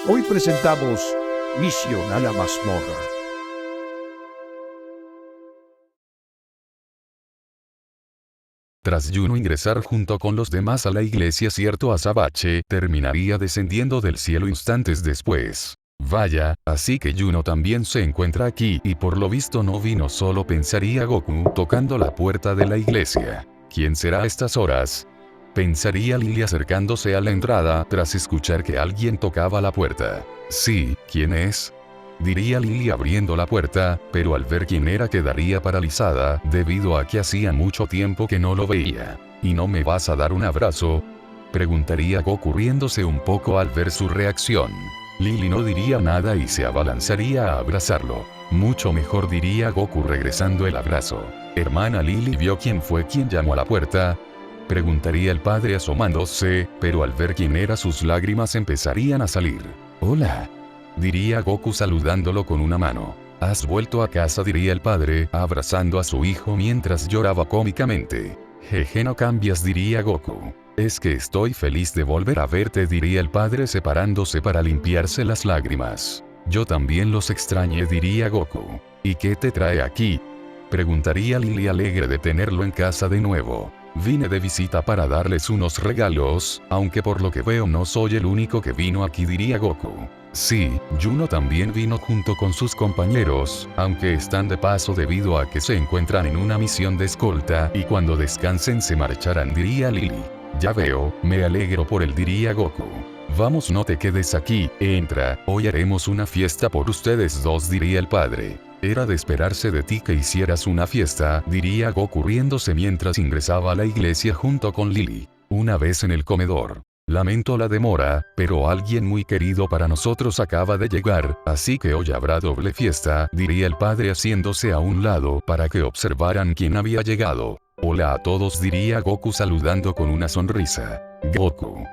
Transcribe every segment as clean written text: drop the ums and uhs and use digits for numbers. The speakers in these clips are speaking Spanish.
Hoy presentamos Misión a la mazmorra. Tras Juno ingresar junto con los demás a la iglesia, cierto azabache terminaría descendiendo del cielo instantes después. Vaya, así que Juno también se encuentra aquí y por lo visto no vino solo, pensaría Goku tocando la puerta de la iglesia. ¿Quién será a estas horas?, pensaría Lily acercándose a la entrada tras escuchar que alguien tocaba la puerta. Sí, ¿quién es?, diría Lily abriendo la puerta, pero al ver quién era quedaría paralizada, debido a que hacía mucho tiempo que no lo veía. ¿Y no me vas a dar un abrazo?, preguntaría Goku riéndose un poco al ver su reacción. Lily no diría nada y se abalanzaría a abrazarlo. Mucho mejor, diría Goku regresando el abrazo. Hermana Lily, ¿vio quién fue quien llamó a la puerta?, preguntaría el padre asomándose, pero al ver quién era sus lágrimas empezarían a salir. Hola, diría Goku saludándolo con una mano. ¿Has vuelto a casa?, diría el padre abrazando a su hijo mientras lloraba cómicamente. Jeje, no cambias, diría Goku. Es que estoy feliz de volver a verte, diría el padre separándose para limpiarse las lágrimas. Yo también los extrañé, diría Goku. ¿Y qué te trae aquí?, preguntaría Lily alegre de tenerlo en casa de nuevo. Vine de visita para darles unos regalos, aunque por lo que veo no soy el único que vino aquí, diría Goku. Sí, Juno también vino junto con sus compañeros, aunque están de paso debido a que se encuentran en una misión de escolta y cuando descansen se marcharán, diría Lily. Ya veo, me alegro por él, diría Goku. Vamos, no te quedes aquí, entra, hoy haremos una fiesta por ustedes dos, diría el padre. Era de esperarse de ti que hicieras una fiesta, diría Goku riéndose mientras ingresaba a la iglesia junto con Lily. Una vez en el comedor. Lamento la demora, pero alguien muy querido para nosotros acaba de llegar, así que hoy habrá doble fiesta, diría el padre haciéndose a un lado para que observaran quién había llegado. Hola a todos, diría Goku saludando con una sonrisa. Goku,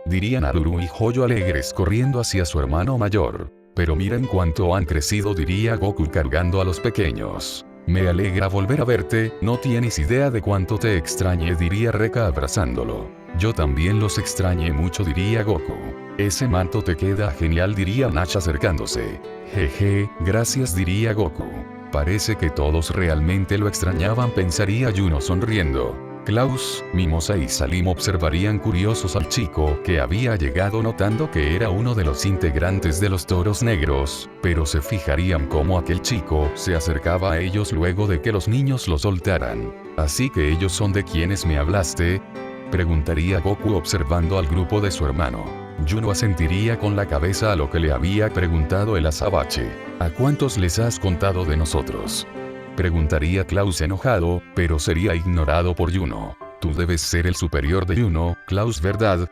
dirían Aruru y Joyo alegres corriendo hacia su hermano mayor. Pero miren cuánto han crecido, diría Goku cargando a los pequeños. Me alegra volver a verte, no tienes idea de cuánto te extrañé, diría Rekka abrazándolo. Yo también los extrañé mucho, diría Goku. Ese manto te queda genial, diría Nash acercándose. Jeje, gracias, diría Goku. Parece que todos realmente lo extrañaban, pensaría Juno sonriendo. Klaus, Mimosa y Salim observarían curiosos al chico que había llegado notando que era uno de los integrantes de los Toros Negros, pero se fijarían cómo aquel chico se acercaba a ellos luego de que los niños lo soltaran. ¿Así que ellos son de quienes me hablaste?, preguntaría Goku observando al grupo de su hermano. Juno asentiría con la cabeza a lo que le había preguntado el azabache. ¿A cuántos les has contado de nosotros?, preguntaría Klaus enojado, pero sería ignorado por Juno. Tú debes ser el superior de Juno, Klaus, ¿verdad?,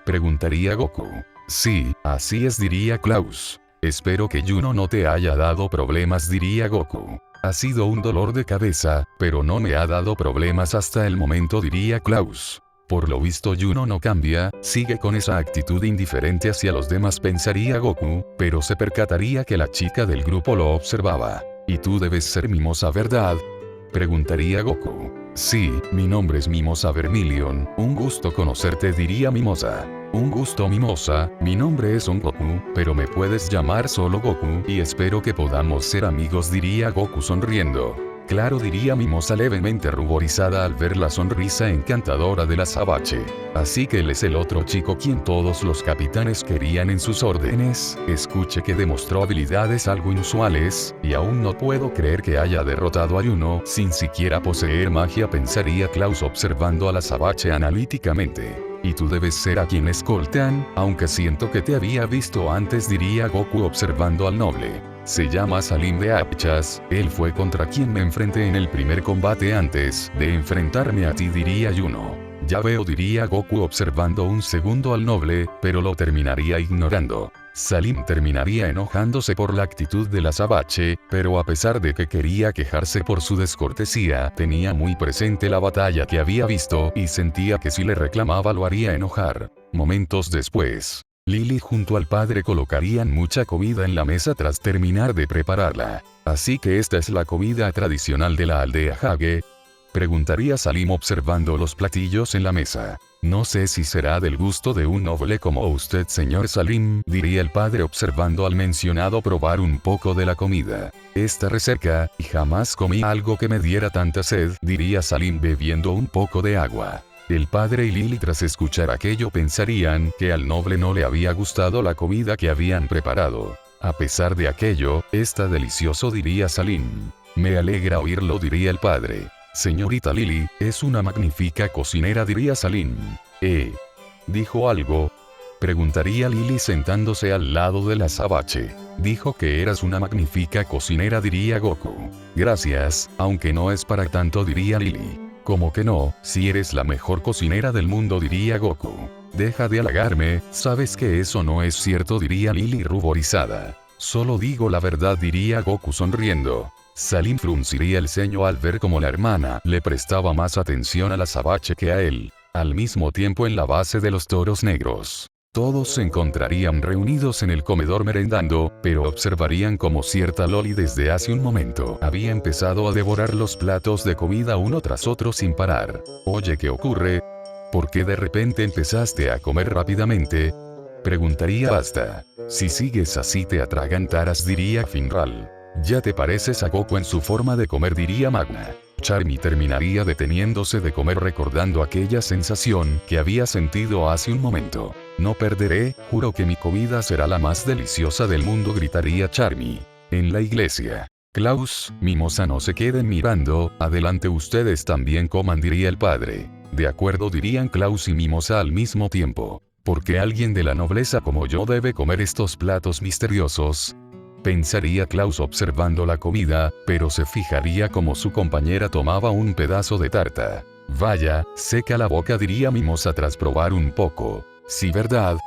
preguntaría Goku. Sí, así es, diría Klaus. Espero que Juno no te haya dado problemas, diría Goku. Ha sido un dolor de cabeza, pero no me ha dado problemas hasta el momento, diría Klaus. Por lo visto Juno no cambia, sigue con esa actitud indiferente hacia los demás, pensaría Goku, pero se percataría que la chica del grupo lo observaba. ¿Y tú debes ser Mimosa, verdad?, preguntaría Goku. Sí, mi nombre es Mimosa Vermilion, un gusto conocerte, diría Mimosa. Un gusto, Mimosa, mi nombre es Son Goku, pero me puedes llamar solo Goku y espero que podamos ser amigos, diría Goku sonriendo. Claro, diría Mimosa levemente ruborizada al ver la sonrisa encantadora del azabache. Así que él es el otro chico quien todos los capitanes querían en sus órdenes. Escuche que demostró habilidades algo inusuales, y aún no puedo creer que haya derrotado a Juno sin siquiera poseer magia, pensaría Klaus observando al azabache analíticamente. Y tú debes ser a quien escoltan, aunque siento que te había visto antes, diría Goku observando al noble. Se llama Salim de Apchas, él fue contra quien me enfrenté en el primer combate antes de enfrentarme a ti, diría Juno. Ya veo, diría Goku observando un segundo al noble, pero lo terminaría ignorando. Salim terminaría enojándose por la actitud del azabache, pero a pesar de que quería quejarse por su descortesía, tenía muy presente la batalla que había visto y sentía que si le reclamaba lo haría enojar. Momentos después, Lily junto al padre colocarían mucha comida en la mesa tras terminar de prepararla. ¿Así que esta es la comida tradicional de la aldea Hage?, preguntaría Salim observando los platillos en la mesa. No sé si será del gusto de un noble como usted, señor Salim, diría el padre observando al mencionado probar un poco de la comida. Está reseca, y jamás comí algo que me diera tanta sed, diría Salim bebiendo un poco de agua. El padre y Lily tras escuchar aquello pensarían que al noble no le había gustado la comida que habían preparado. A pesar de aquello, está delicioso, diría Salim. Me alegra oírlo, diría el padre. Señorita Lily, es una magnífica cocinera, diría Salim. ¿Dijo algo?, preguntaría Lily sentándose al lado del azabache. Dijo que eras una magnífica cocinera, diría Goku. Gracias, aunque no es para tanto, diría Lily. ¿Cómo que no? Si eres la mejor cocinera del mundo, diría Goku. Deja de halagarme, sabes que eso no es cierto, diría Lily ruborizada. Solo digo la verdad, diría Goku sonriendo. Salim frunciría el ceño al ver cómo la hermana le prestaba más atención al azabache que a él. Al mismo tiempo, en la base de los toros negros, todos se encontrarían reunidos en el comedor merendando, pero observarían como cierta Loli desde hace un momento había empezado a devorar los platos de comida uno tras otro sin parar. Oye, ¿qué ocurre? ¿Por qué de repente empezaste a comer rápidamente?, preguntaría Basta. Si sigues así te atragantarás, diría Finral. Ya te pareces a Goku en su forma de comer, diría Magna. Charmy terminaría deteniéndose de comer recordando aquella sensación que había sentido hace un momento. No perderé, juro que mi comida será la más deliciosa del mundo, gritaría Charmy. En la iglesia. Klaus, Mimosa, no se queden mirando, adelante ustedes también coman, diría el padre. De acuerdo, dirían Klaus y Mimosa al mismo tiempo. Porque alguien de la nobleza como yo debe comer estos platos misteriosos, pensaría Klaus observando la comida, pero se fijaría como su compañera tomaba un pedazo de tarta. Vaya, seca la boca, diría Mimosa tras probar un poco. Sí, ¿verdad?,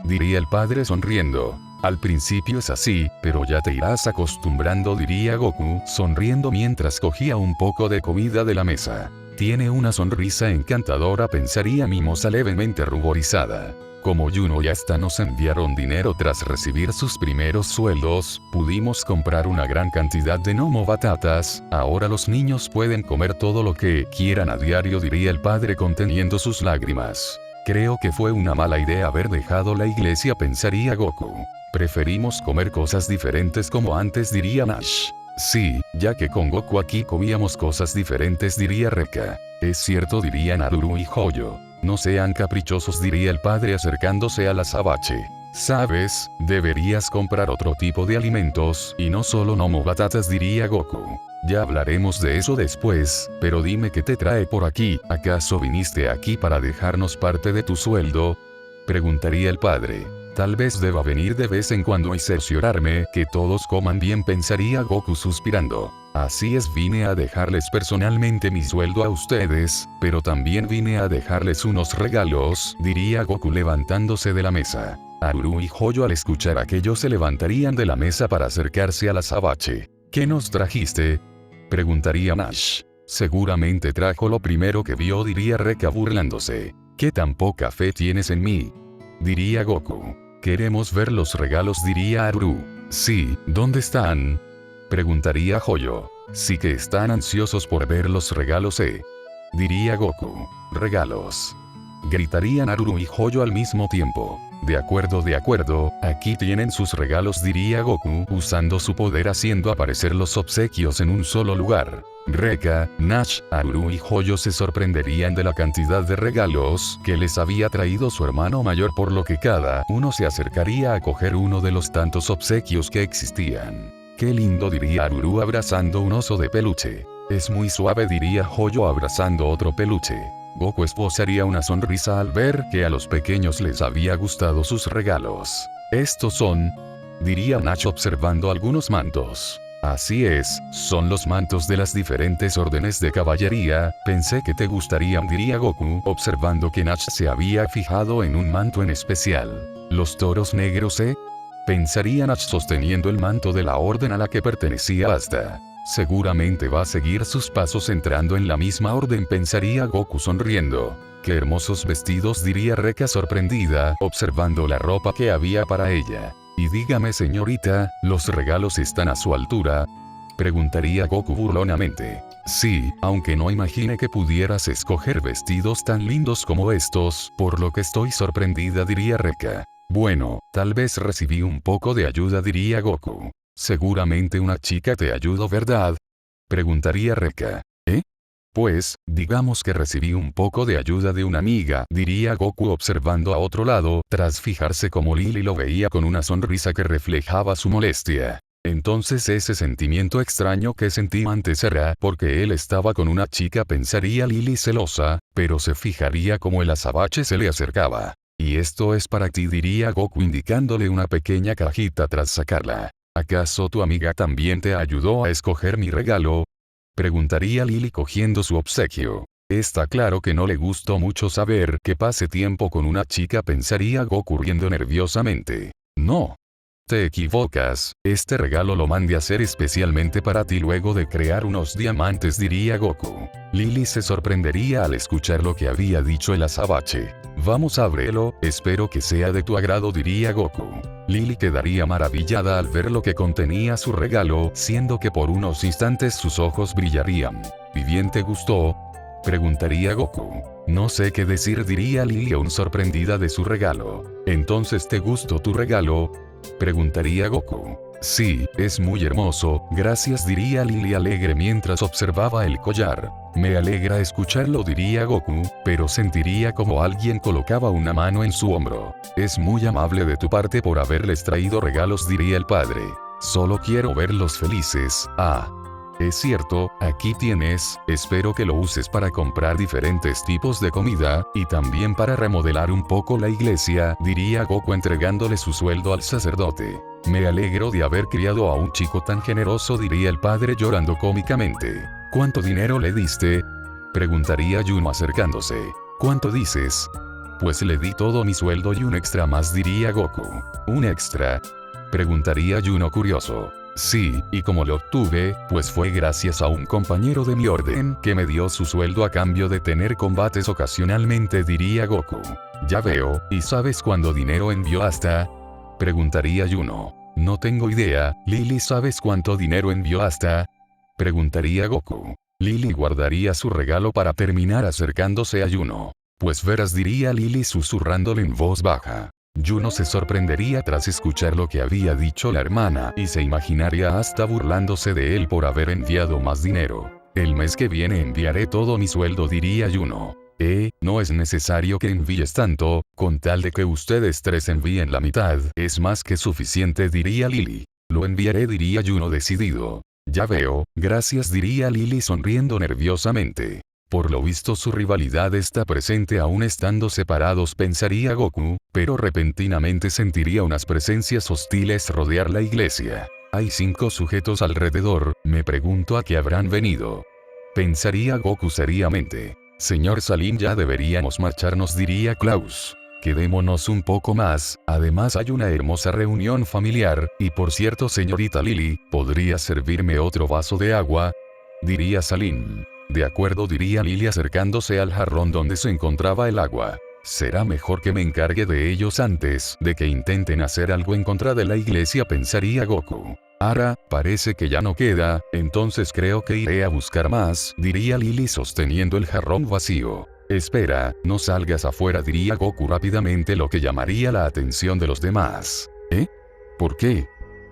diría el padre sonriendo. Al principio es así, pero ya te irás acostumbrando, diría Goku sonriendo mientras cogía un poco de comida de la mesa. Tiene una sonrisa encantadora, pensaría Mimosa levemente ruborizada. Como Juno y Asta nos enviaron dinero tras recibir sus primeros sueldos, pudimos comprar una gran cantidad de Nomo batatas, ahora los niños pueden comer todo lo que quieran a diario, diría el padre conteniendo sus lágrimas. Creo que fue una mala idea haber dejado la iglesia, pensaría Goku. Preferimos comer cosas diferentes como antes, diría Nash. Sí, ya que con Goku aquí comíamos cosas diferentes, diría Reka. Es cierto, dirían Aruru y Hoyo. No sean caprichosos, diría el padre acercándose al azabache. Sabes, deberías comprar otro tipo de alimentos, y no solo Nomo batatas, diría Goku. Ya hablaremos de eso después, pero dime qué te trae por aquí, ¿acaso viniste aquí para dejarnos parte de tu sueldo?, preguntaría el padre. Tal vez deba venir de vez en cuando y cerciorarme que todos coman bien, pensaría Goku suspirando. Así es, vine a dejarles personalmente mi sueldo a ustedes, pero también vine a dejarles unos regalos, diría Goku levantándose de la mesa. Aruru y Hoyo al escuchar aquello se levantarían de la mesa para acercarse al azabache. ¿Qué nos trajiste?, preguntaría Nash. Seguramente trajo lo primero que vio, diría Reka burlándose. ¿Qué tan poca fe tienes en mí?, diría Goku. Queremos ver los regalos, diría Aruru. Sí, ¿dónde están?, preguntaría Hoyo. Sí que están ansiosos por ver los regalos, diría Goku. Regalos, gritarían Aruru y Hoyo al mismo tiempo. De acuerdo, aquí tienen sus regalos, diría Goku usando su poder haciendo aparecer los obsequios en un solo lugar. Reka, Nash, Aruru y Hoyo se sorprenderían de la cantidad de regalos que les había traído su hermano mayor, por lo que cada uno se acercaría a coger uno de los tantos obsequios que existían. Qué lindo, diría Aruru abrazando un oso de peluche. Es muy suave, diría Hoyo abrazando otro peluche. Goku esbozaría una sonrisa al ver que a los pequeños les había gustado sus regalos. Estos son, diría Nash observando algunos mantos. Así es, son los mantos de las diferentes órdenes de caballería, pensé que te gustarían, diría Goku, observando que Nash se había fijado en un manto en especial. ¿Los toros negros, pensaría Nash sosteniendo el manto de la orden a la que pertenecía hasta. Seguramente va a seguir sus pasos entrando en la misma orden, pensaría Goku sonriendo. Qué hermosos vestidos, diría Rekka sorprendida, observando la ropa que había para ella. Y dígame, señorita, ¿los regalos están a su altura?, preguntaría Goku burlonamente. Sí, aunque no imaginé que pudieras escoger vestidos tan lindos como estos, por lo que estoy sorprendida, diría Rekka. Bueno, tal vez recibí un poco de ayuda, diría Goku. Seguramente una chica te ayudó, ¿verdad?, preguntaría Rekka. Pues, digamos que recibí un poco de ayuda de una amiga, diría Goku observando a otro lado, tras fijarse como Lily lo veía con una sonrisa que reflejaba su molestia. Entonces ese sentimiento extraño que sentí antes era porque él estaba con una chica, pensaría Lily celosa, pero se fijaría como el azabache se le acercaba. Y esto es para ti, diría Goku indicándole una pequeña cajita tras sacarla. ¿Acaso tu amiga también te ayudó a escoger mi regalo?, preguntaría Lily cogiendo su obsequio. Está claro que no le gustó mucho saber que pase tiempo con una chica, pensaría Goku riendo nerviosamente. No. Te equivocas, este regalo lo mandé a hacer especialmente para ti luego de crear unos diamantes, diría Goku. Lily se sorprendería al escuchar lo que había dicho el azabache. Vamos, ábrelo, espero que sea de tu agrado, diría Goku. Lily quedaría maravillada al ver lo que contenía su regalo, siendo que por unos instantes sus ojos brillarían. ¿Y bien te gustó?, preguntaría Goku. No sé qué decir, diría Lily aún sorprendida de su regalo. ¿Entonces te gustó tu regalo?, preguntaría Goku. Sí, es muy hermoso, gracias, diría Lily alegre mientras observaba el collar. Me alegra escucharlo, diría Goku, pero sentiría como alguien colocaba una mano en su hombro. Es muy amable de tu parte por haberles traído regalos, diría el padre. Solo quiero verlos felices. Es cierto, aquí tienes, espero que lo uses para comprar diferentes tipos de comida, y también para remodelar un poco la iglesia, diría Goku entregándole su sueldo al sacerdote. Me alegro de haber criado a un chico tan generoso, diría el padre llorando cómicamente. ¿Cuánto dinero le diste?, preguntaría Juno acercándose. ¿Cuánto dices? Pues le di todo mi sueldo y un extra más, diría Goku. ¿Un extra?, preguntaría Juno curioso. Sí, y como lo obtuve, pues fue gracias a un compañero de mi orden que me dio su sueldo a cambio de tener combates ocasionalmente, diría Goku. Ya veo, ¿y sabes cuándo dinero envió hasta?, preguntaría Juno. No tengo idea, Lily, ¿sabes cuánto dinero envió hasta?, preguntaría Goku. Lily guardaría su regalo para terminar acercándose a Juno. Pues verás, diría Lily susurrándole en voz baja. Juno se sorprendería tras escuchar lo que había dicho la hermana y se imaginaría hasta burlándose de él por haber enviado más dinero. El mes que viene enviaré todo mi sueldo, diría Juno. No es necesario que envíes tanto, con tal de que ustedes tres envíen la mitad, es más que suficiente, diría Lily. Lo enviaré, diría Juno decidido. Ya veo, gracias, diría Lily sonriendo nerviosamente. Por lo visto su rivalidad está presente aún estando separados, pensaría Goku, pero repentinamente sentiría unas presencias hostiles rodear la iglesia. Hay 5 sujetos alrededor, me pregunto a qué habrán venido. Pensaría Goku seriamente. Señor Salim, ya deberíamos marcharnos, diría Klaus. Quedémonos un poco más, además hay una hermosa reunión familiar, y por cierto, señorita Lily, ¿podría servirme otro vaso de agua?, diría Salim. De acuerdo, diría Lily acercándose al jarrón donde se encontraba el agua. Será mejor que me encargue de ellos antes de que intenten hacer algo en contra de la iglesia, pensaría Goku. Ahora, parece que ya no queda, entonces creo que iré a buscar más, diría Lily sosteniendo el jarrón vacío. Espera, no salgas afuera, diría Goku rápidamente, lo que llamaría la atención de los demás. ¿Por qué?,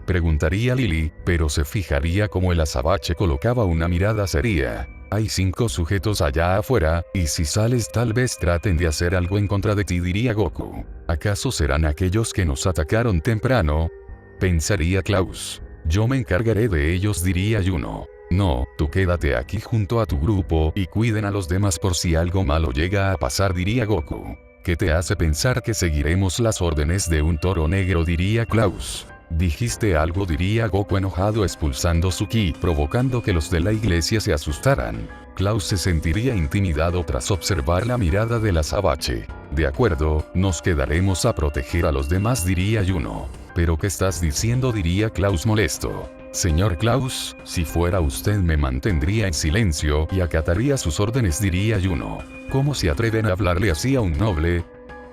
preguntaría Lily, pero se fijaría como el azabache colocaba una mirada seria. Hay 5 sujetos allá afuera, y si sales tal vez traten de hacer algo en contra de ti, diría Goku. ¿Acaso serán aquellos que nos atacaron temprano?, pensaría Klaus. Yo me encargaré de ellos, diría Juno. No, tú quédate aquí junto a tu grupo y cuiden a los demás por si algo malo llega a pasar, diría Goku. ¿Qué te hace pensar que seguiremos las órdenes de un toro negro?, diría Klaus. Dijiste algo, diría Goku enojado expulsando su ki, provocando que los de la iglesia se asustaran. Klaus se sentiría intimidado tras observar la mirada del azabache. De acuerdo, nos quedaremos a proteger a los demás, diría Yuno. ¿Pero qué estás diciendo?, diría Klaus molesto. Señor Klaus, si fuera usted me mantendría en silencio y acataría sus órdenes, diría Yuno. ¿Cómo se atreven a hablarle así a un noble?,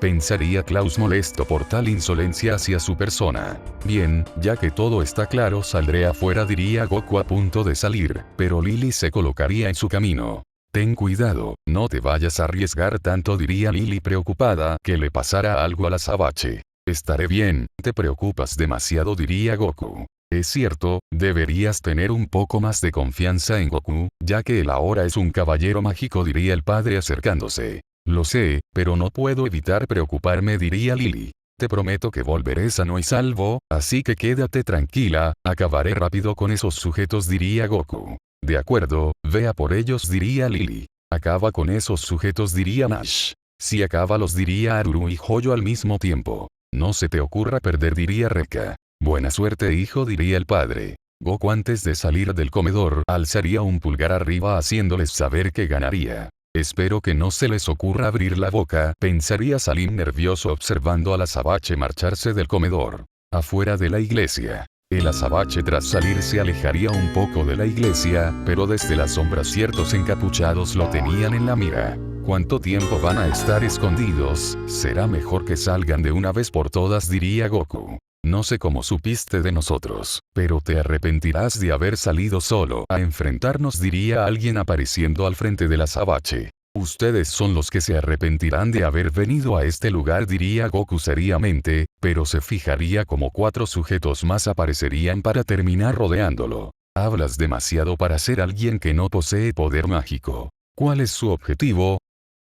pensaría Klaus molesto por tal insolencia hacia su persona. Bien, ya que todo está claro, saldré afuera, diría Goku a punto de salir, pero Lily se colocaría en su camino. Ten cuidado, no te vayas a arriesgar tanto, diría Lily preocupada que le pasara algo al azabache. Estaré bien, te preocupas demasiado, diría Goku. Es cierto, deberías tener un poco más de confianza en Goku, ya que él ahora es un caballero mágico, diría el padre acercándose. Lo sé, pero no puedo evitar preocuparme, diría Lily. Te prometo que volveré sano y salvo, así que quédate tranquila, acabaré rápido con esos sujetos, diría Goku. De acuerdo, vea por ellos, diría Lily. Acaba con esos sujetos, diría Nash. Si acaba los, diría Aruru y Joyo al mismo tiempo. No se te ocurra perder, diría Rekka. Buena suerte, hijo, diría el padre. Goku antes de salir del comedor alzaría un pulgar arriba haciéndoles saber que ganaría. Espero que no se les ocurra abrir la boca, pensaría Salim nervioso observando al azabache marcharse del comedor. Afuera de la iglesia. El azabache tras salir se alejaría un poco de la iglesia, pero desde la sombra ciertos encapuchados lo tenían en la mira. ¿Cuánto tiempo van a estar escondidos? Será mejor que salgan de una vez por todas, diría Goku. No sé cómo supiste de nosotros, pero te arrepentirás de haber salido solo a enfrentarnos, diría alguien apareciendo al frente del azabache. Ustedes son los que se arrepentirán de haber venido a este lugar, diría Goku seriamente, pero se fijaría como 4 sujetos más aparecerían para terminar rodeándolo. Hablas demasiado para ser alguien que no posee poder mágico. ¿Cuál es su objetivo?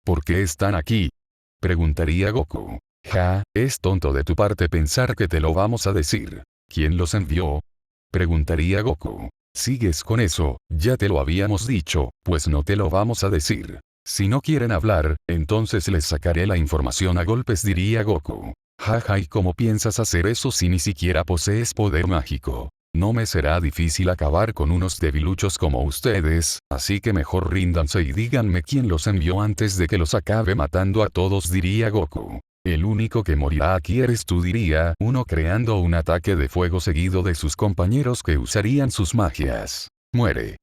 ¿Por qué están aquí?, preguntaría Goku. Ja, es tonto de tu parte pensar que te lo vamos a decir. ¿Quién los envió?, preguntaría Goku. Sigues con eso, ya te lo habíamos dicho, pues no te lo vamos a decir. Si no quieren hablar, entonces les sacaré la información a golpes, diría Goku. Jaja, ¿y cómo piensas hacer eso si ni siquiera posees poder mágico? No me será difícil acabar con unos debiluchos como ustedes, así que mejor ríndanse y díganme quién los envió antes de que los acabe matando a todos, diría Goku. El único que morirá aquí eres tú, diría uno creando un ataque de fuego seguido de sus compañeros que usarían sus magias. Muere.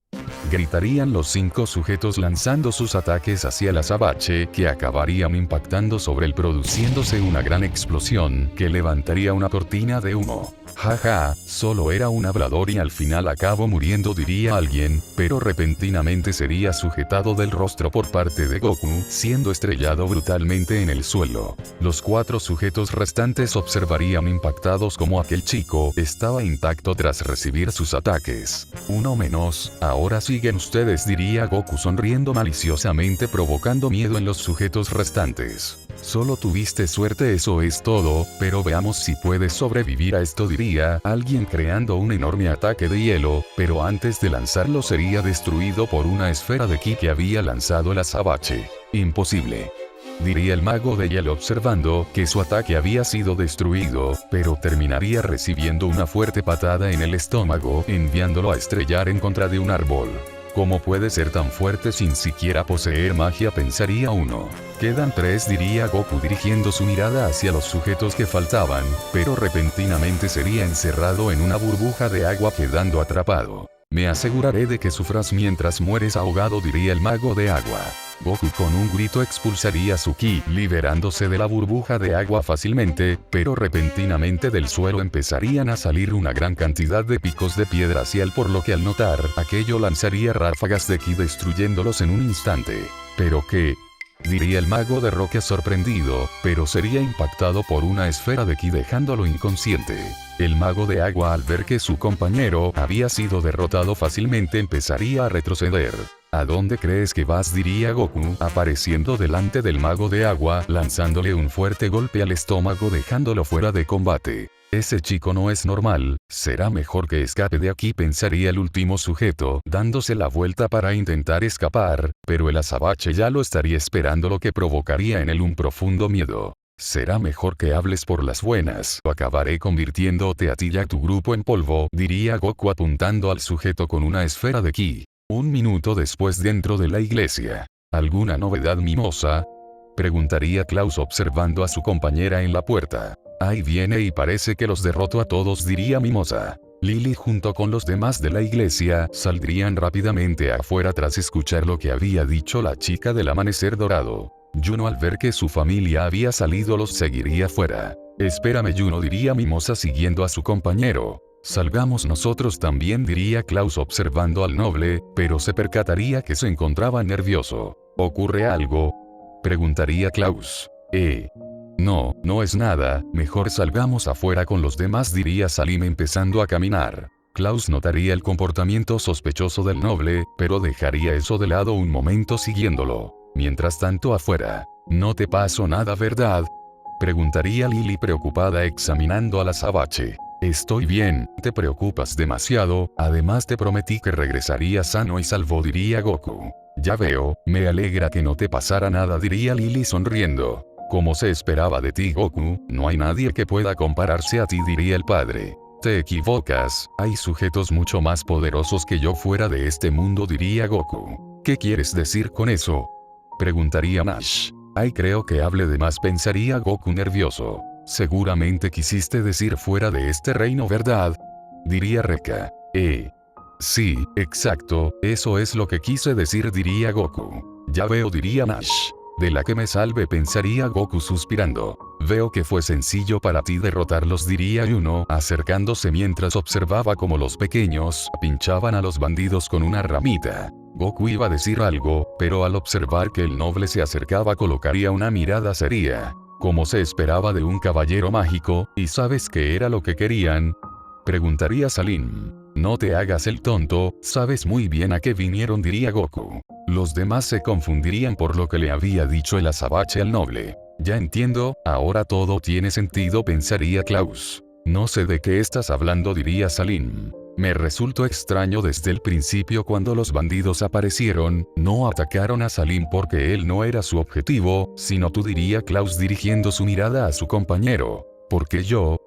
Gritarían los 5 sujetos lanzando sus ataques hacia el azabache que acabarían impactando sobre él produciéndose una gran explosión que levantaría una cortina de humo. Jaja, solo era un hablador y al final acabó muriendo, diría alguien, pero repentinamente sería sujetado del rostro por parte de Goku, siendo estrellado brutalmente en el suelo. Los 4 sujetos restantes observarían impactados como aquel chico estaba intacto tras recibir sus ataques. Uno menos, ahora siguen ustedes, diría Goku sonriendo maliciosamente provocando miedo en los sujetos restantes. Solo tuviste suerte, eso es todo, pero veamos si puedes sobrevivir a esto, diría alguien creando un enorme ataque de hielo, pero antes de lanzarlo sería destruido por una esfera de ki que había lanzado el azabache. Imposible, diría el mago de hielo observando que su ataque había sido destruido, pero terminaría recibiendo una fuerte patada en el estómago, enviándolo a estrellar en contra de un árbol. ¿Cómo puede ser tan fuerte sin siquiera poseer magia?, pensaría uno. Quedan 3, diría Goku dirigiendo su mirada hacia los sujetos que faltaban, pero repentinamente sería encerrado en una burbuja de agua quedando atrapado. Me aseguraré de que sufras mientras mueres ahogado, diría el mago de agua. Goku con un grito expulsaría su ki, liberándose de la burbuja de agua fácilmente, pero repentinamente del suelo empezarían a salir una gran cantidad de picos de piedra hacia él, por lo que al notar aquello lanzaría ráfagas de ki destruyéndolos en un instante. ¿Pero qué?, diría el mago de roca sorprendido, pero sería impactado por una esfera de ki dejándolo inconsciente. El mago de agua, al ver que su compañero había sido derrotado fácilmente, empezaría a retroceder. ¿A dónde crees que vas?, diría Goku, apareciendo delante del mago de agua, lanzándole un fuerte golpe al estómago dejándolo fuera de combate. Ese chico no es normal, será mejor que escape de aquí, pensaría el último sujeto, dándose la vuelta para intentar escapar, pero el azabache ya lo estaría esperando, lo que provocaría en él un profundo miedo. Será mejor que hables por las buenas o acabaré convirtiéndote a ti y a tu grupo en polvo, diría Goku apuntando al sujeto con una esfera de ki. Un minuto después dentro de la iglesia. ¿Alguna novedad, Mimosa? Preguntaría Klaus observando a su compañera en la puerta. Ahí viene y parece que los derroto a todos, diría Mimosa. Lily junto con los demás de la iglesia saldrían rápidamente afuera tras escuchar lo que había dicho la chica del amanecer dorado. Juno al ver que su familia había salido los seguiría fuera. Espérame Juno, diría Mimosa siguiendo a su compañero. Salgamos nosotros también, diría Klaus observando al noble, pero se percataría que se encontraba nervioso. ¿Ocurre algo? Preguntaría Klaus. No, no es nada, mejor salgamos afuera con los demás, diría Salim empezando a caminar. Klaus notaría el comportamiento sospechoso del noble, pero dejaría eso de lado un momento siguiéndolo. Mientras tanto afuera. ¿No te pasó nada, verdad? Preguntaría Lily preocupada examinando al azabache. Estoy bien, te preocupas demasiado, además te prometí que regresaría sano y salvo, diría Goku. Ya veo, me alegra que no te pasara nada, diría Lily sonriendo. Como se esperaba de ti, Goku, no hay nadie que pueda compararse a ti, diría el padre. Te equivocas, hay sujetos mucho más poderosos que yo fuera de este mundo, diría Goku. ¿Qué quieres decir con eso? Preguntaría Nash. Ay, creo que hable de más, pensaría Goku nervioso. Seguramente quisiste decir fuera de este reino, ¿verdad? Diría Rekka. Sí, exacto, eso es lo que quise decir, diría Goku. Ya veo, diría Nash. De la que me salve, pensaría Goku suspirando. Veo que fue sencillo para ti derrotarlos, diría Juno acercándose mientras observaba cómo los pequeños pinchaban a los bandidos con una ramita. Goku iba a decir algo, pero al observar que el noble se acercaba colocaría una mirada seria, como se esperaba de un caballero mágico. ¿Y sabes qué era lo que querían? Preguntaría Salim. No te hagas el tonto, sabes muy bien a qué vinieron, diría Goku. Los demás se confundirían por lo que le había dicho el azabache al noble. Ya entiendo, ahora todo tiene sentido, pensaría Klaus. No sé de qué estás hablando, diría Salim. Me resultó extraño desde el principio cuando los bandidos aparecieron, no atacaron a Salim porque él no era su objetivo, sino tú, diría Klaus dirigiendo su mirada a su compañero. ¿Por qué yo?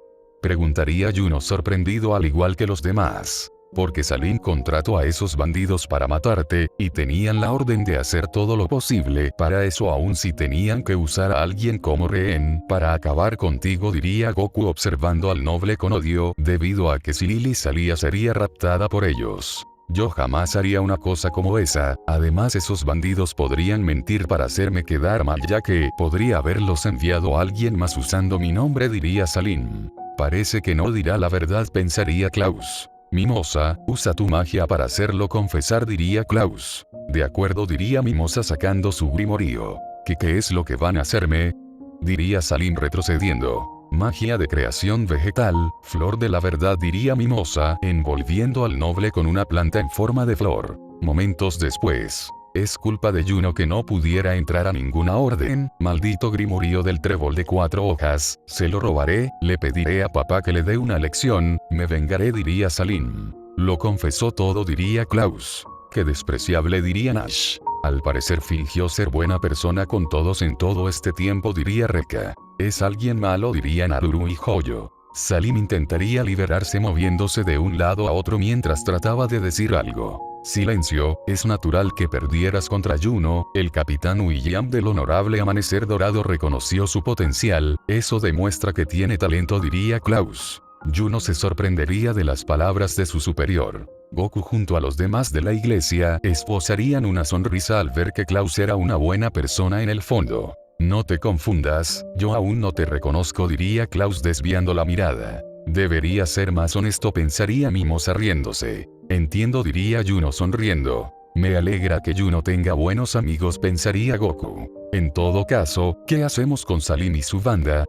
Preguntaría Juno sorprendido al igual que los demás. Porque Salim contrató a esos bandidos para matarte, y tenían la orden de hacer todo lo posible para eso, aun si tenían que usar a alguien como rehén para acabar contigo, diría Goku observando al noble con odio, debido a que si Lily salía sería raptada por ellos. Yo jamás haría una cosa como esa, además esos bandidos podrían mentir para hacerme quedar mal, ya que podría haberlos enviado a alguien más usando mi nombre, diría Salim. Parece que no dirá la verdad, pensaría Klaus. Mimosa, usa tu magia para hacerlo confesar, diría Klaus. De acuerdo, diría Mimosa sacando su grimorío. ¿Qué es lo que van a hacerme? Diría Salim retrocediendo. Magia de creación vegetal, flor de la verdad, diría Mimosa, envolviendo al noble con una planta en forma de flor. Momentos después. Es culpa de Juno que no pudiera entrar a ninguna orden, maldito grimorío del trébol de 4 hojas, se lo robaré, le pediré a papá que le dé una lección, me vengaré, diría Salim. Lo confesó todo, diría Klaus. Qué despreciable, diría Nash. Al parecer fingió ser buena persona con todos en todo este tiempo, diría Rekka. Es alguien malo, diría Naruru y Hoyo. Salim intentaría liberarse moviéndose de un lado a otro mientras trataba de decir algo. Silencio, es natural que perdieras contra Juno, el capitán William del honorable amanecer dorado reconoció su potencial, eso demuestra que tiene talento, diría Klaus. Juno se sorprendería de las palabras de su superior. Goku junto a los demás de la iglesia esbozarían una sonrisa al ver que Klaus era una buena persona en el fondo. No te confundas, yo aún no te reconozco, diría Klaus desviando la mirada. Debería ser más honesto, pensaría Mimosa riéndose. Entiendo, diría Juno sonriendo. Me alegra que Juno tenga buenos amigos, pensaría Goku. En todo caso, ¿qué hacemos con Salim y su banda?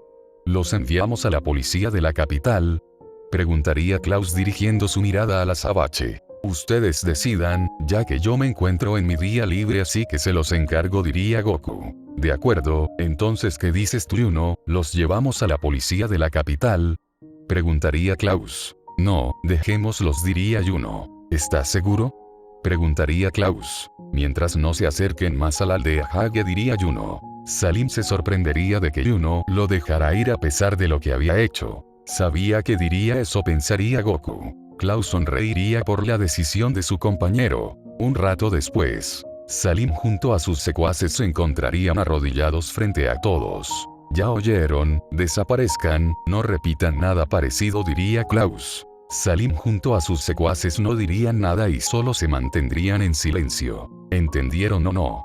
¿Los enviamos a la policía de la capital? Preguntaría Klaus dirigiendo su mirada al azabache. Ustedes decidan, ya que yo me encuentro en mi día libre, así que se los encargo, diría Goku. De acuerdo, entonces ¿qué dices tú, Juno? ¿Los llevamos a la policía de la capital? Preguntaría Klaus. No, dejémoslos, diría Juno. ¿Estás seguro? Preguntaría Klaus. Mientras no se acerquen más a la aldea Hage, diría Juno. Salim se sorprendería de que Yuno lo dejara ir a pesar de lo que había hecho. Sabía que diría eso, pensaría Goku. Klaus sonreiría por la decisión de su compañero. Un rato después, Salim junto a sus secuaces se encontrarían arrodillados frente a todos. Ya oyeron, desaparezcan, no repitan nada parecido, diría Klaus. Salim junto a sus secuaces no dirían nada y solo se mantendrían en silencio. ¿Entendieron o no?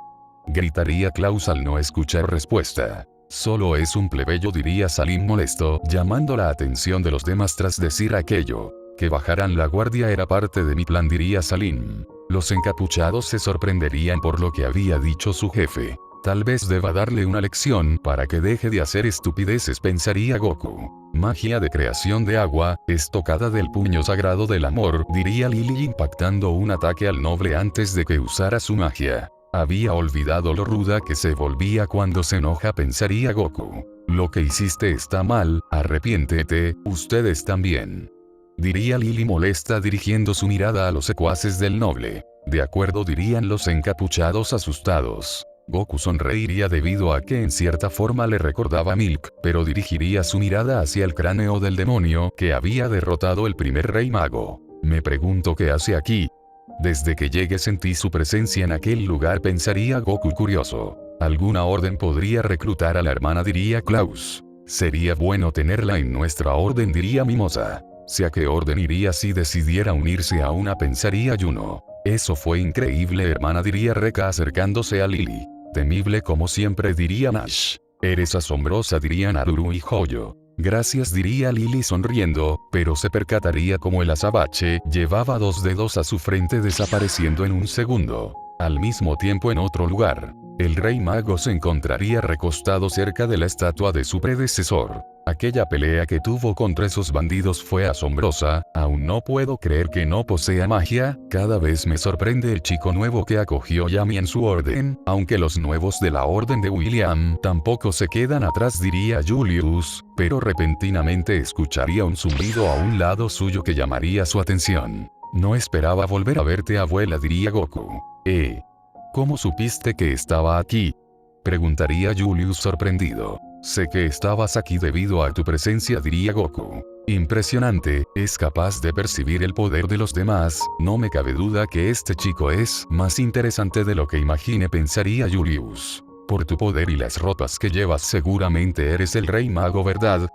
Gritaría Klaus al no escuchar respuesta. Solo es un plebeyo, diría Salim molesto, llamando la atención de los demás tras decir aquello. Que bajaran la guardia era parte de mi plan, diría Salim. Los encapuchados se sorprenderían por lo que había dicho su jefe. Tal vez deba darle una lección para que deje de hacer estupideces, pensaría Goku. Magia de creación de agua, estocada del puño sagrado del amor, diría Lily impactando un ataque al noble antes de que usara su magia. Había olvidado lo ruda que se volvía cuando se enoja, pensaría Goku. Lo que hiciste está mal, arrepiéntete, ustedes también. Diría Lily molesta dirigiendo su mirada a los secuaces del noble. De acuerdo, dirían los encapuchados asustados. Goku sonreiría debido a que en cierta forma le recordaba a Milk, pero dirigiría su mirada hacia el cráneo del demonio que había derrotado el primer rey mago. Me pregunto qué hace aquí. Desde que llegué sentí su presencia en aquel lugar, pensaría Goku curioso. Alguna orden podría reclutar a la hermana, diría Klaus. Sería bueno tenerla en nuestra orden, diría Mimosa. ¿A qué orden iría si decidiera unirse a una?, pensaría Yuno. Eso fue increíble, hermana, diría Reka acercándose a Lily. Temible como siempre, diría Nash. Eres asombrosa, dirían Aruru y Joyo. Gracias, diría Lily sonriendo, pero se percataría como el azabache llevaba 2 dedos a su frente desapareciendo en un segundo. Al mismo tiempo, en otro lugar, el rey mago se encontraría recostado cerca de la estatua de su predecesor. Aquella pelea que tuvo contra esos bandidos fue asombrosa, aún no puedo creer que no posea magia, cada vez me sorprende el chico nuevo que acogió Yami en su orden, aunque los nuevos de la orden de William tampoco se quedan atrás, diría Julius, pero repentinamente escucharía un zumbido a un lado suyo que llamaría su atención. No esperaba volver a verte, abuela, diría Goku. ¿Cómo supiste que estaba aquí?, preguntaría Julius sorprendido. Sé que estabas aquí debido a tu presencia, diría Goku. Impresionante, es capaz de percibir el poder de los demás, no me cabe duda que este chico es más interesante de lo que imaginé, pensaría Julius. Por tu poder y las ropas que llevas seguramente eres el rey mago, ¿verdad?,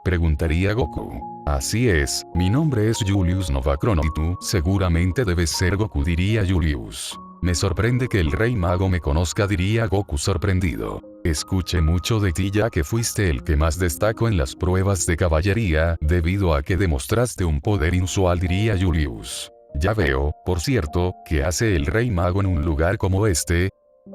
preguntaría Goku. Así es, mi nombre es Julius Novacron y tú seguramente debes ser Goku, diría Julius. Me sorprende que el rey mago me conozca, diría Goku sorprendido. Escuché mucho de ti ya que fuiste el que más destacó en las pruebas de caballería, debido a que demostraste un poder inusual, diría Julius. Ya veo, por cierto, ¿qué hace el rey mago en un lugar como este?,